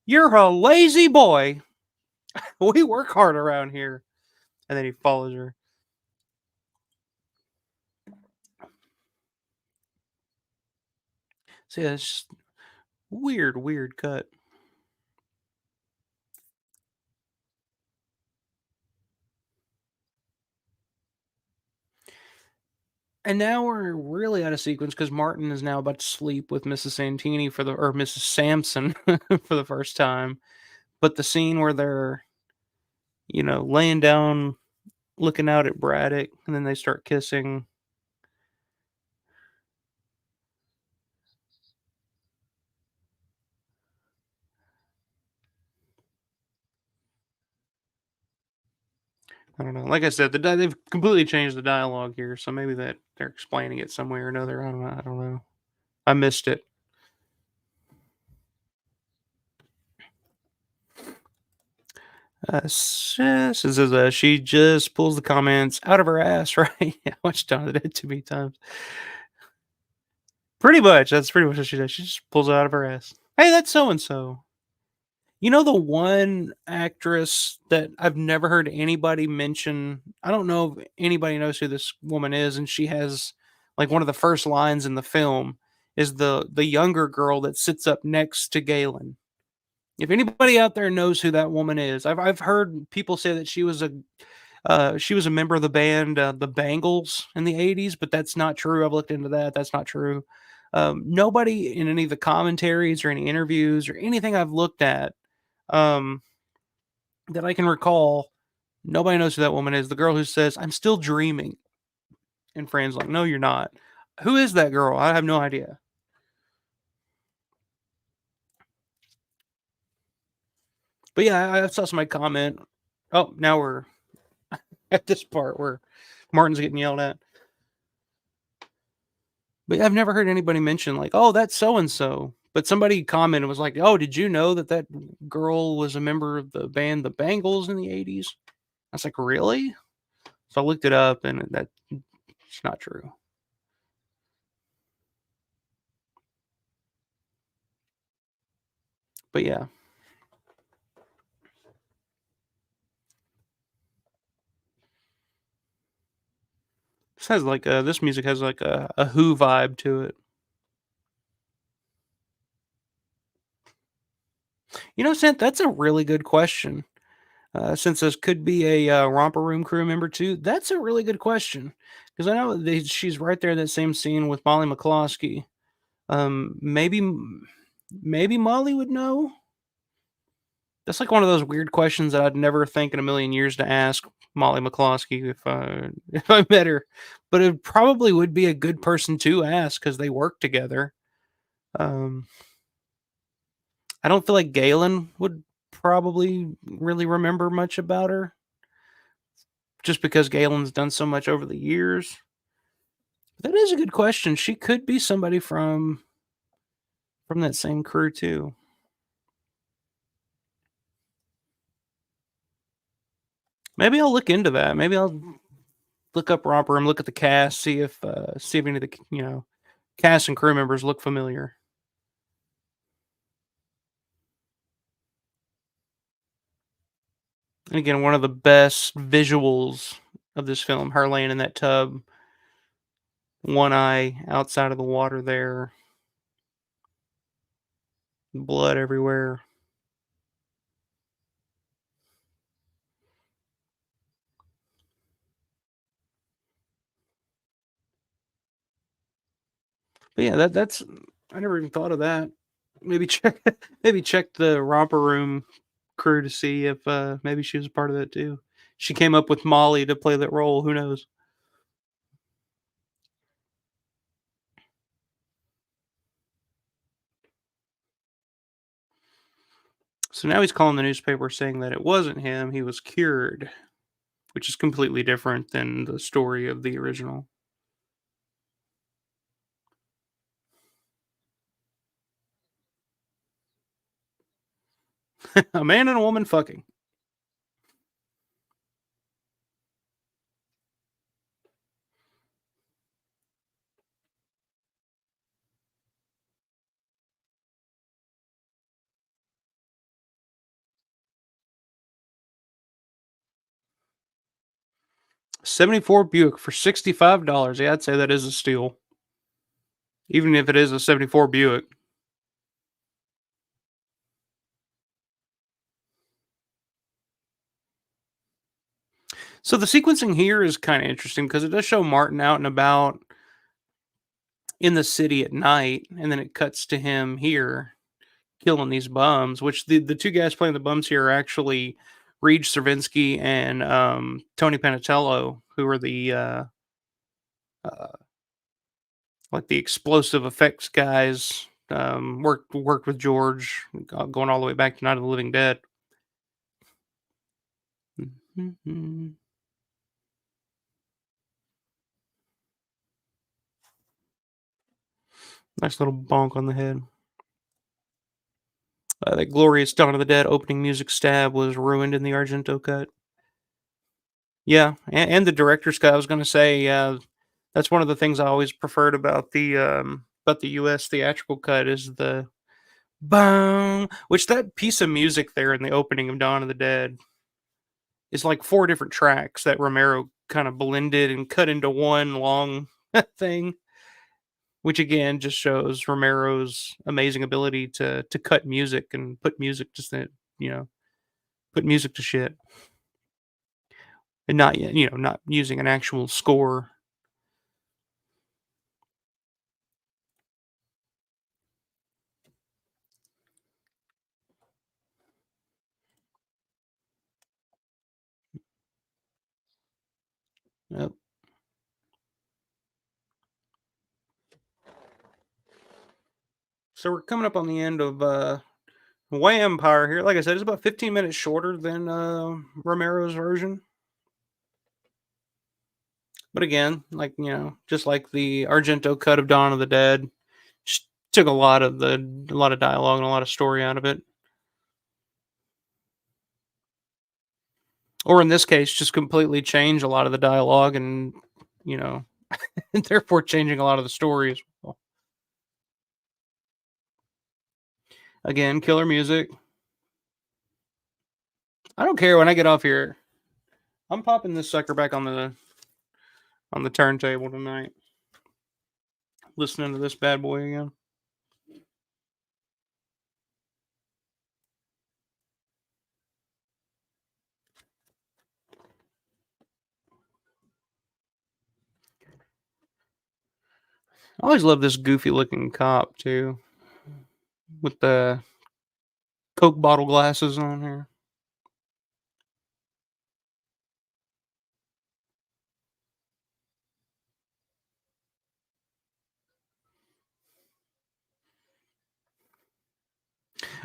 you're a lazy boy. We work hard around here. And then he follows her. So yeah, it's just weird cut. And now we're really out of sequence because Martin is now about to sleep with Mrs. Santini or Mrs. Sampson for the first time. But the scene where they're, laying down, looking out at Braddock, and then they start kissing. I don't know. Like I said, they've completely changed the dialogue here, so maybe that they're explaining it some way or another. I don't know. I don't know. I missed it. Says she just pulls the comments out of her ass, right? I watched Dawn of the Dead too many times. Pretty much. That's pretty much what she does. She just pulls it out of her ass. Hey, that's so and so. You know the one actress that I've never heard anybody mention. I don't know if anybody knows who this woman is, and she has like one of the first lines in the film is the younger girl that sits up next to Galen. If anybody out there knows who that woman is, I've heard people say that she was a member of the band the Bangles in the '80s, but that's not true. I've looked into that. That's not true. Nobody in any of the commentaries or any interviews or anything I've looked at um, that I can recall, nobody knows who that woman is. The girl who says, "I'm still dreaming," and Fran's like, "No, you're not." Who is that girl? I have no idea. But yeah, I saw somebody comment. Oh, now we're at this part where Martin's getting yelled at. But I've never heard anybody mention like, "Oh, that's so and so." But somebody commented was like, "Oh, did you know that that girl was a member of the band The Bangles in the '80s?" I was like, "Really?" So I looked it up, and that's not true. But yeah, this music has like a Who vibe to it. You know, Sent, that's a really good question. Since this could be a Romper Room crew member too, that's a really good question because I know she's right there in that same scene with Molly McCloskey. Maybe Molly would know. That's like one of those weird questions that I'd never think in a million years to ask Molly McCloskey if I if I met her, but it probably would be a good person to ask because they work together. Um, I don't feel like Galen would probably really remember much about her just because Galen's done so much over the years. That is a good question. She could be somebody from that same crew too. Maybe I'll look into that. Maybe I'll look up Romper and look at the cast, see if any of the cast and crew members look familiar. And again, one of the best visuals of this film, her laying in that tub, one eye outside of the water there, blood everywhere. But yeah, that's I never even thought of that. Maybe check maybe check the Romper Room crew to see if maybe she was a part of that too. She came up with Molly to play that role. Who knows? So now he's calling the newspaper saying that it wasn't him. He was cured, which is completely different than the story of the original. A man and a woman fucking. 74 Buick for $65. Yeah, I'd say that is a steal. Even if it is a 74 Buick. So the sequencing here is kind of interesting because it does show Martin out and about in the city at night, and then it cuts to him here killing these bums, which the two guys playing the bums here are actually Reed Stravinsky and Tony Panatello, who are the uh, like the explosive effects guys. Worked with George, going all the way back to Night of the Living Dead. Mhm. Nice little bonk on the head. That glorious Dawn of the Dead opening music stab was ruined in the Argento cut. Yeah, and the director's cut. I was going to say, that's one of the things I always preferred about the U.S. theatrical cut is the boom, which that piece of music there in the opening of Dawn of the Dead is like four different tracks that Romero kind of blended and cut into one long thing, which again just shows Romero's amazing ability to cut music and put music you know put music to shit and not not using an actual score. Yep. So we're coming up on the end of Wampyr here. Like I said, it's about 15 minutes shorter than Romero's version. But again, like just like the Argento cut of Dawn of the Dead, just took a lot of dialogue and a lot of story out of it. Or in this case, just completely change a lot of the dialogue and you know, and therefore changing a lot of the story as well. Again, killer music. I don't care when I get off here. I'm popping this sucker back on the turntable tonight, listening to this bad boy again. I always love this goofy looking cop too, with the Coke bottle glasses on here.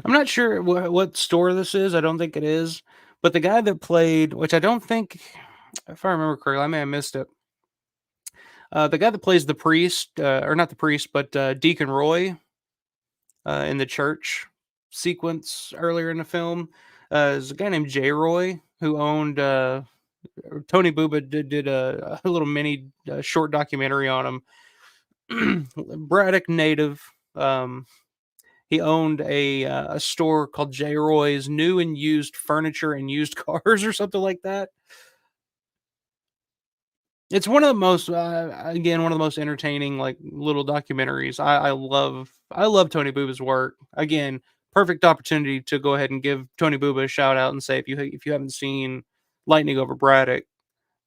I'm not sure what store this is. I don't think it is, but the guy that played, which I don't think, if I remember correctly, I may have missed it. The guy that plays the priest, or not the priest, but Deacon Roy in the church sequence earlier in the film, is a guy named J. Roy who owned. Tony Buba did a little mini short documentary on him. Braddock native. Um, he owned a store called J. Roy's New and Used Furniture and Used Cars or something like that. It's one of the most again one of the most entertaining like little documentaries. I love Tony Buba's work. Again, perfect opportunity to go ahead and give Tony Buba a shout out and say if you haven't seen Lightning Over Braddock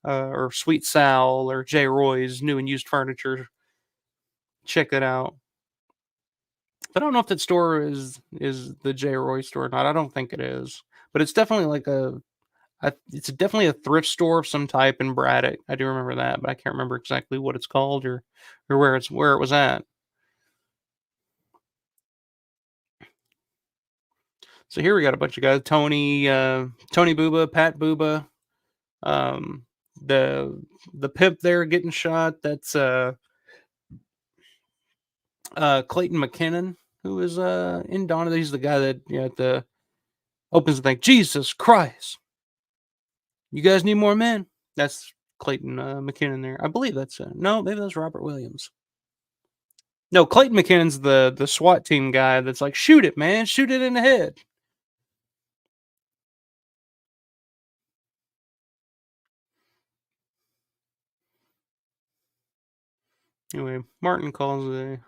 or Sweet Sal or J. Roy's New and Used Furniture, check it out. I don't know if that store is the J. Roy store or not. I don't think it is, but it's definitely like it's definitely a thrift store of some type in Braddock. I do remember that, but I can't remember exactly what it's called or where it was at. So here we got a bunch of guys: Tony Booba, Pat Booba, um, the pimp there getting shot. That's Clayton McKinnon, who is in Dawn. He's the guy that the opens the thing. Jesus Christ, you guys need more men. That's Clayton McKinnon there. I believe that's no, maybe that's Robert Williams. No, Clayton McKinnon's the SWAT team guy that's like, shoot it, man, shoot it in the head. Anyway, Martin calls a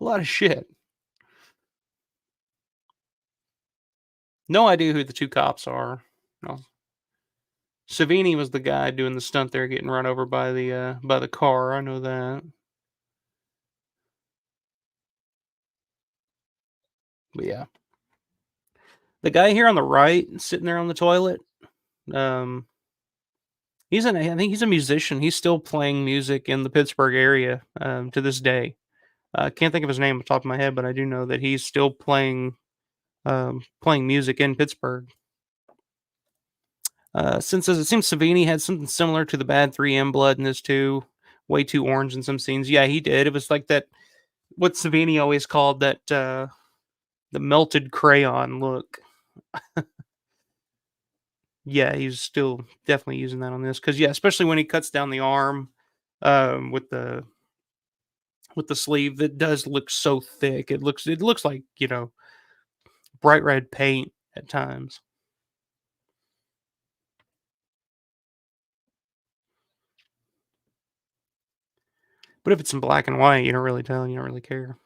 lot of shit. No idea who the two cops are. No. Savini was the guy doing the stunt there, getting run over by the car. I know that. But yeah, the guy here on the right, sitting there on the toilet. Um, I think he's a musician. He's still playing music in the Pittsburgh area to this day. I can't think of his name off the top of my head, but I do know that he's still playing music in Pittsburgh. Since it seems Savini had something similar to the bad 3M blood in this too, way too orange in some scenes. Yeah, he did. It was like that. What Savini always called that the melted crayon look. Yeah, he's still definitely using that on this because yeah, especially when he cuts down the arm with the sleeve, that does look so thick. It looks like bright red paint at times. But if it's in black and white, you don't really tell. You don't really care.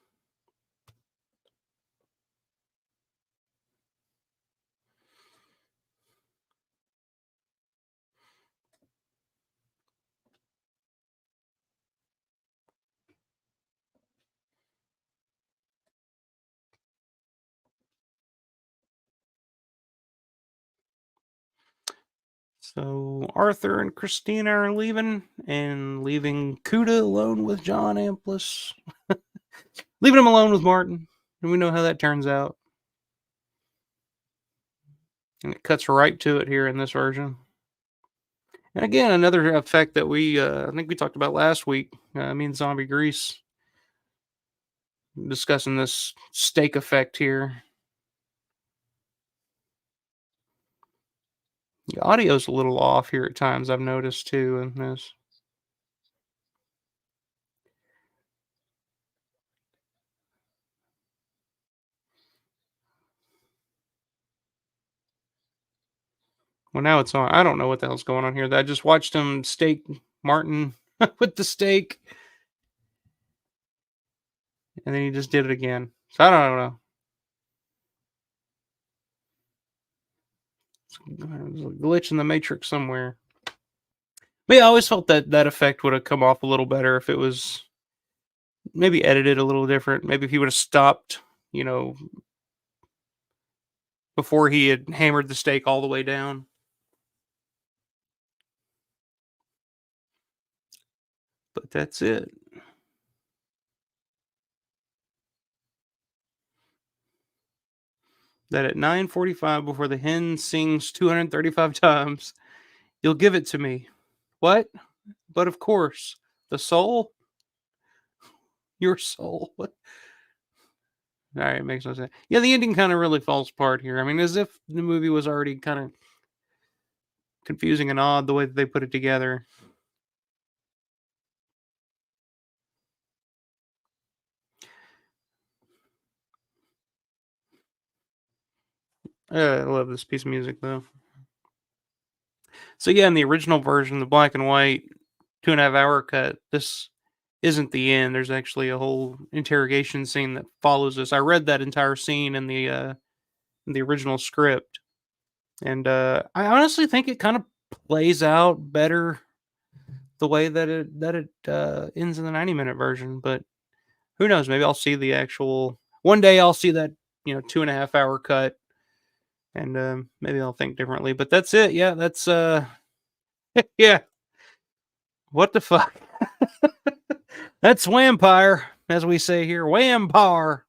So Arthur and Christina are leaving and leaving Cuda alone with John Amplis. leaving him alone with Martin, and we know how that turns out. And it cuts right to it here in this version. And again, another effect that I think we talked about last week. Me and Zombie Grease discussing this steak effect here. The audio's a little off here at times. I've noticed too in this. Well, now it's on. I don't know what the hell's going on here. I just watched him steak Martin with the steak, and then he just did it again. So I don't know. There's a glitch in the matrix somewhere. But yeah, I always felt that that effect would have come off a little better if it was maybe edited a little different. Maybe if he would have stopped, you know, before he had hammered the steak all the way down. But that's it. That at 9:45 before the hen sings 235 times, you'll give it to me. What? But of course, the soul, your soul. What? All right, makes no sense. Yeah, the ending kind of really falls apart here. I mean, as if the movie was already kind of confusing and odd the way that they put it together. I love this piece of music though. So yeah, in the original version, the black and white 2.5 hour cut, this isn't the end. There's actually a whole interrogation scene that follows this. I read that entire scene in the original script, and I honestly think it kind of plays out better the way that it ends in the 90-minute version. But who knows? Maybe I'll see the actual one day. I'll see that 2.5 hour cut, and maybe I'll think differently. But that's it. Yeah, that's yeah. What the fuck? That's Wampyr, as we say here. Wampyr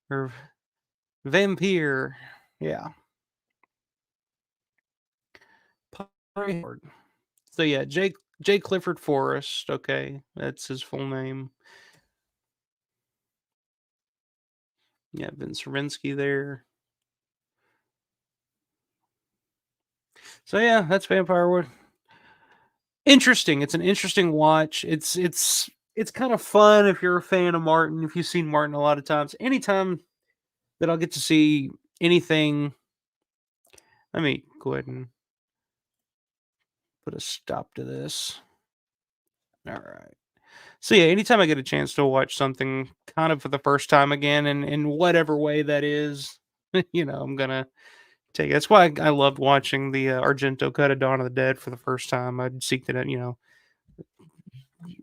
or Vampire. Yeah. So yeah, J. Clifford Forrest. Okay, that's his full name. Yeah, Vince Rinsky there. So yeah, that's Vampire. Interesting. It's an interesting watch. It's kind of fun if you're a fan of Martin. If you've seen Martin a lot of times, anytime that I'll get to see anything. Let me go ahead and put a stop to this. All right. So yeah, anytime I get a chance to watch something kind of for the first time again, and in whatever way that is, I'm gonna take it. That's why I loved watching the Argento cut of Dawn of the Dead for the first time. I'd seek that,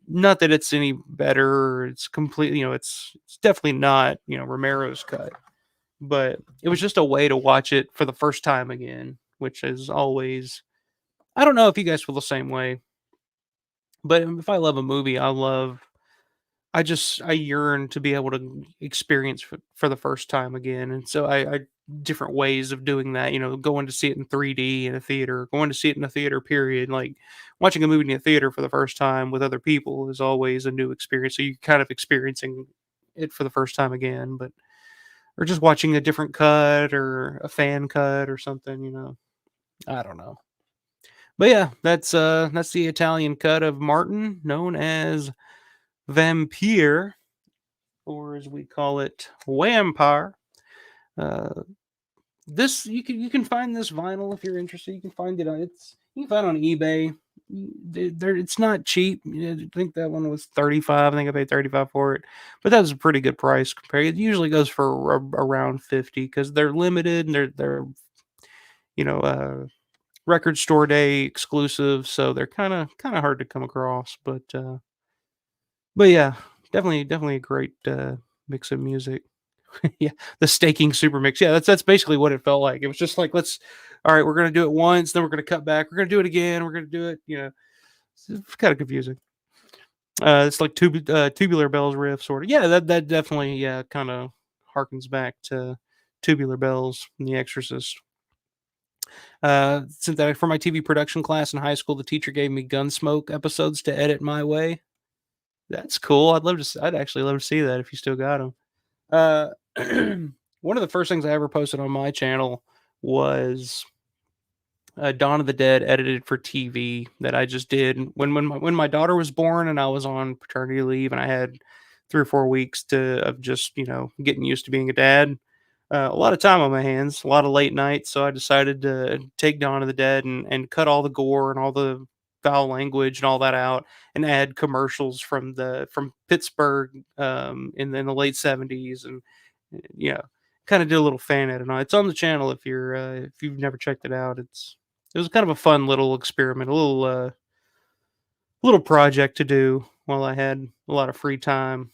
not that it's any better. Or it's completely, it's definitely not, Romero's cut, but it was just a way to watch it for the first time again, which is always. I don't know if you guys feel the same way, but if I love a movie, I yearn to be able to experience for the first time again, and so I different ways of doing that. Going to see it in 3D in a theater, going to see it in a theater. Period. Like watching a movie in a theater for the first time with other people is always a new experience. So you're kind of experiencing it for the first time again, but or just watching a different cut or a fan cut or something. I don't know. But yeah, that's the Italian cut of Martin, known as Vampire, or as we call it, Wampyr. Uh, this you can find this vinyl if you're interested. You can find it on you can find it on eBay. It's not cheap. I think that one was 35. I think I paid 35 for it, but that was a pretty good price compared. It usually goes for around 50 because they're limited and they're you know uh, record store day exclusive, so they're kind of hard to come across. But yeah, definitely a great mix of music. Yeah, the staking super mix. Yeah, that's basically what it felt like. It was just like all right, we're gonna do it once, then we're gonna cut back, we're gonna do it again, we're gonna do it. It's kind of confusing. It's like Tubular Bells riff, sort of. Yeah, that definitely, yeah, kind of harkens back to Tubular Bells from The Exorcist. Synthetic for my TV production class in high school, the teacher gave me Gunsmoke episodes to edit my way. That's cool. I'd actually love to see that if you still got them. Uh, one of the first things I ever posted on my channel was Dawn of the Dead edited for TV that I just did when my daughter was born and I was on paternity leave and I had 3 or 4 weeks to of just getting used to being a dad. A lot of time on my hands, a lot of late nights, so I decided to take Dawn of the Dead and cut all the gore and all the foul language and all that out, and add commercials from Pittsburgh in the late '70s, and you know, kind of do a little fan edit on it. It's on the channel if you've never checked it out. It was kind of a fun little experiment, a little project to do while I had a lot of free time,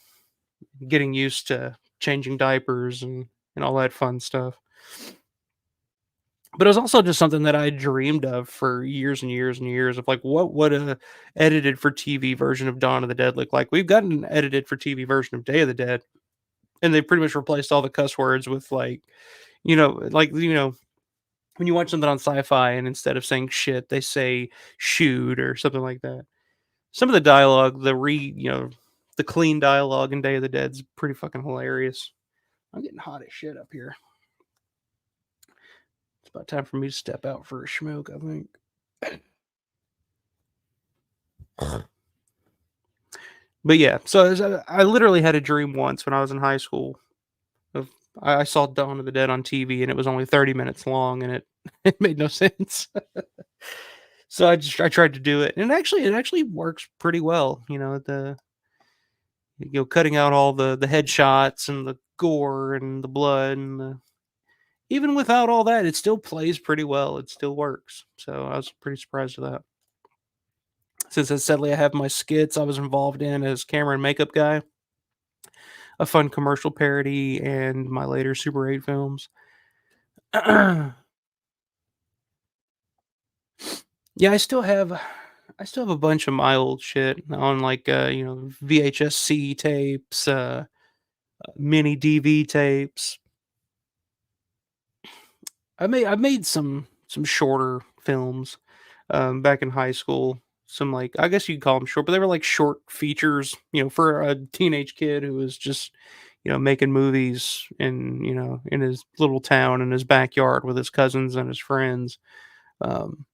getting used to changing diapers and all that fun stuff. But it was also just something that I dreamed of for years and years and years of like what would a edited for TV version of Dawn of the Dead look like? We've got an edited for TV version of Day of the Dead, and they pretty much replaced all the cuss words with when you watch something on sci-fi and instead of saying shit, they say shoot or something like that. Some of the dialogue, the clean dialogue in Day of the Dead's pretty fucking hilarious. I'm getting hot as shit up here. It's about time for me to step out for a smoke, I think. But yeah, so I literally had a dream once when I was in high school. Of I saw Dawn of the Dead on TV and it was only 30 minutes long and it it made no sense. So I tried to do it and it actually works pretty well. Cutting out all the headshots and the gore and the blood even without all that, it still plays pretty well. It still works. So I was pretty surprised with that. Since sadly I have my skits I was involved in as camera and makeup guy, a fun commercial parody, and my later Super 8 films. Yeah, I still have a bunch of my old shit on like VHS-C tapes, mini DV tapes. I made some shorter films back in high school. Some like I guess you'd call them short, but they were like short features, for a teenage kid who was just, making movies in his little town in his backyard with his cousins and his friends. Um,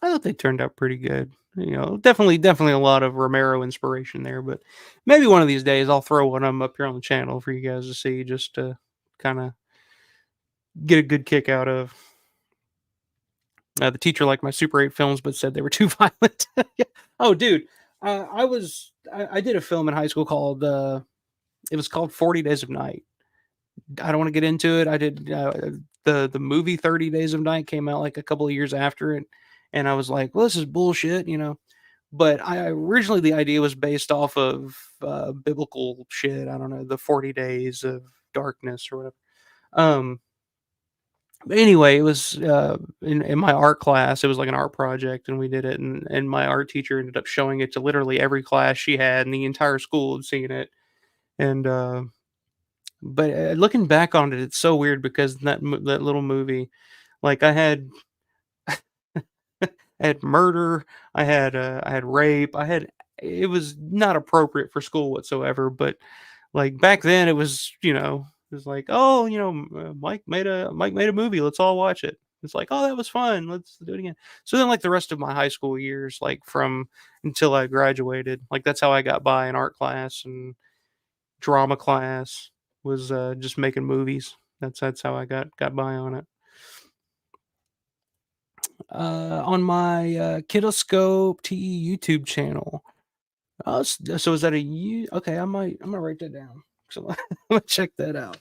I thought they turned out pretty good. Definitely a lot of Romero inspiration there, but maybe one of these days I'll throw one of them up here on the channel for you guys to see, just to kind of get a good kick out of. The teacher liked my Super 8 films, but said they were too violent. Yeah. Oh, dude, I did a film in high school called it was called 40 Days of Night. I don't want to get into it. I did the movie 30 Days of Night came out like a couple of years after it, and I was like, well, this is bullshit. But I originally the idea was based off of biblical shit. I don't know, the 40 Days of Darkness or whatever. Um, but anyway, it was in my art class. It was like an art project, and we did it. And my art teacher ended up showing it to literally every class she had, and the entire school had seen it. And but looking back on it, it's so weird because that little movie, like I had murder, I had rape, it was not appropriate for school whatsoever. But like back then, it was like, oh, Mike made a movie. Let's all watch it. It's like, oh, that was fun. Let's do it again. So then, like the rest of my high school years, like from until I graduated, like that's how I got by in art class and drama class was just making movies. That's how I got by on it. On my Kidoscope TE YouTube channel. So is that a you? Okay, I'm gonna write that down. So I'm gonna check that out.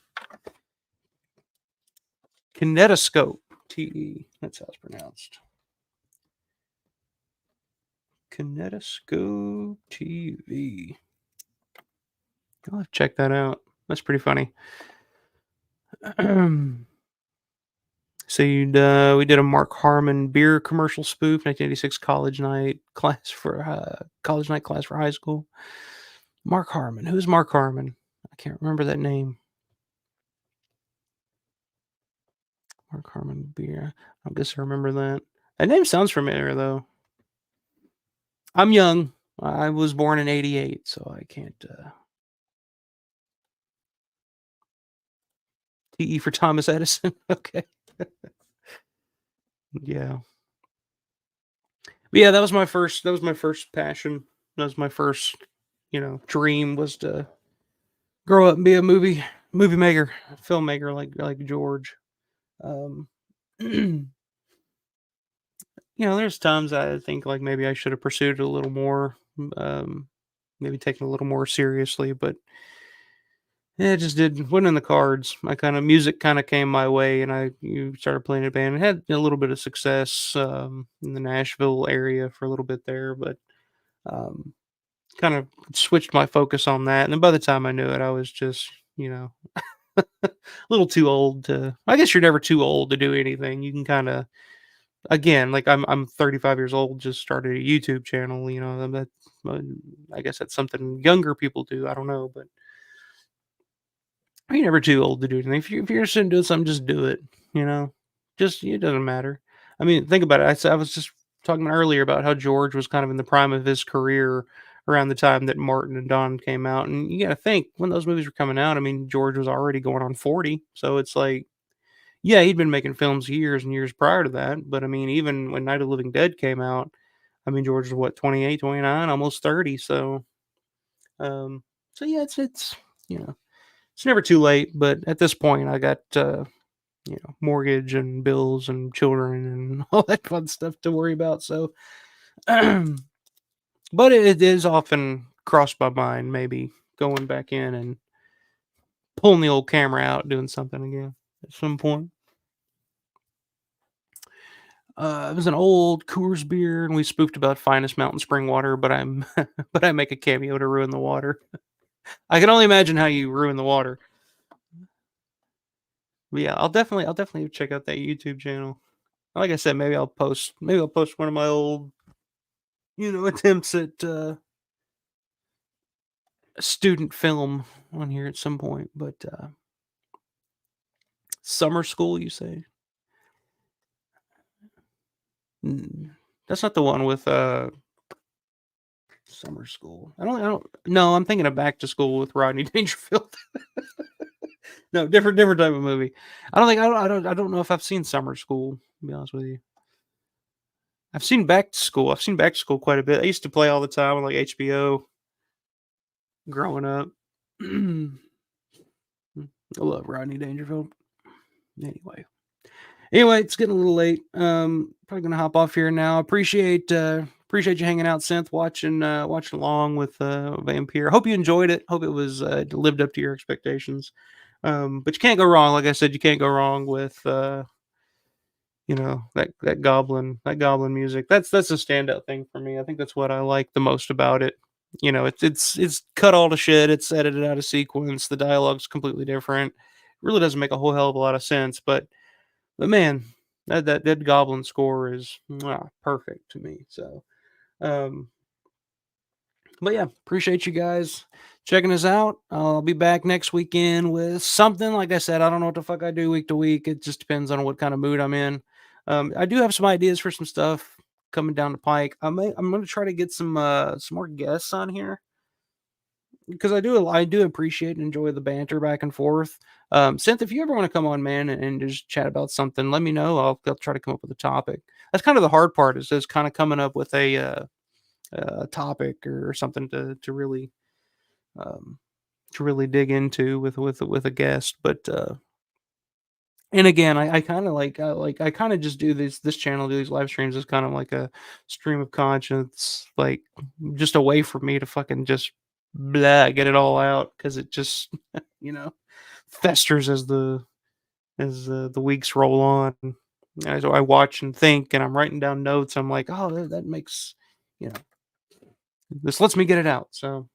Kinetoscope TE. That's how it's pronounced. Kinetoscope TV. I'll have to check that out. That's pretty funny. So we did a Mark Harmon beer commercial spoof, 1986 college night class for high school. Mark Harmon. Who's Mark Harmon? I can't remember that name. Mark Harmon beer. I guess I remember that. That name sounds familiar though. I'm young. I was born in '88, so I can't. TE for Thomas Edison. Okay. Yeah. But yeah, that was my first. That was my first passion. That was my first, dream was to grow up and be a movie maker, filmmaker like George. Um, there's times I think like maybe I should have pursued it a little more, maybe taken it a little more seriously, but yeah, it just did wasn't in the cards. My kind of music kind of came my way, and I you started playing in a band and had a little bit of success in the Nashville area for a little bit there, but um, kind of switched my focus on that. And then by the time I knew it, I was just a little too old to. I guess you're never too old to do anything. You can kind of again, like I'm 35 years old, just started a YouTube channel. Uh, I guess that's something younger people do. I don't know, but you're never too old to do anything. If you're interested in doing something, just do it. You know, just it doesn't matter. I mean, think about it. I was just talking earlier about how George was kind of in the prime of his career around the time that Martin and Don came out, and you got to think when those movies were coming out. I mean, George was already going on 40, so it's like, yeah, he'd been making films years and years prior to that. But I mean, even when Night of the Living Dead came out, I mean, George was what 28, 29, almost 30. Um, so yeah, it's you know it's never too late, but at this point, I got mortgage and bills and children and all that fun stuff to worry about. So, but it is often crossed my mind, maybe going back in and pulling the old camera out, doing something again at some point. It was an old Coors beer, and we spoofed about finest mountain spring water. But I'm, but I make a cameo to ruin the water. I can only imagine how you ruin the water. But yeah, I'll definitely check out that YouTube channel. Like I said, maybe I'll post one of my old, attempts at student film on here at some point. But summer school, you say? That's not the one with summer school. I don't. No, I'm thinking of Back to School with Rodney Dangerfield. No, different type of movie. I don't know if I've seen Summer School. To be honest with you, I've seen Back to School. I've seen Back to School quite a bit. I used to play all the time on like HBO growing up. I love Rodney Dangerfield. Anyway, it's getting a little late. Probably gonna hop off here now. Appreciate you hanging out, Synth, watching along with Vampire. Hope you enjoyed it. Hope it was lived up to your expectations. But you can't go wrong. Like I said, you can't go wrong with that goblin music. That's a standout thing for me. I think that's what I like the most about it. It's cut all to shit. It's edited out of sequence. The dialogue's completely different. It really doesn't make a whole hell of a lot of sense, but man, that goblin score is perfect to me. So, um, but yeah, appreciate you guys checking us out. I'll be back next weekend with something. Like I said, I don't know what the fuck I do week to week. It just depends on what kind of mood I'm in. I do have some ideas for some stuff coming down the pike. I'm going to try to get some more guests on here because I do appreciate and enjoy the banter back and forth. Synth, if you ever want to come on, man, and just chat about something, let me know. I'll try to come up with a topic. That's kind of the hard part is kind of coming up with a topic or something um, to really dig into with a guest. But and again, I kind of I kind of just do this channel, do these live streams as kind of like a stream of conscience, like just a way for me to fucking just blah get it all out because it just you know festers as the weeks roll on. As I watch and think, and I'm writing down notes. I'm like, oh, that makes you know this lets me get it out. So,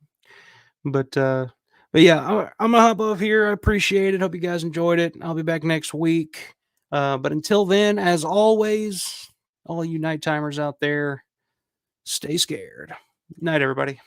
but but yeah, I'm gonna hop off here. I appreciate it. Hope you guys enjoyed it. I'll be back next week. But until then, as always, all you night timers out there, stay scared. Night, everybody.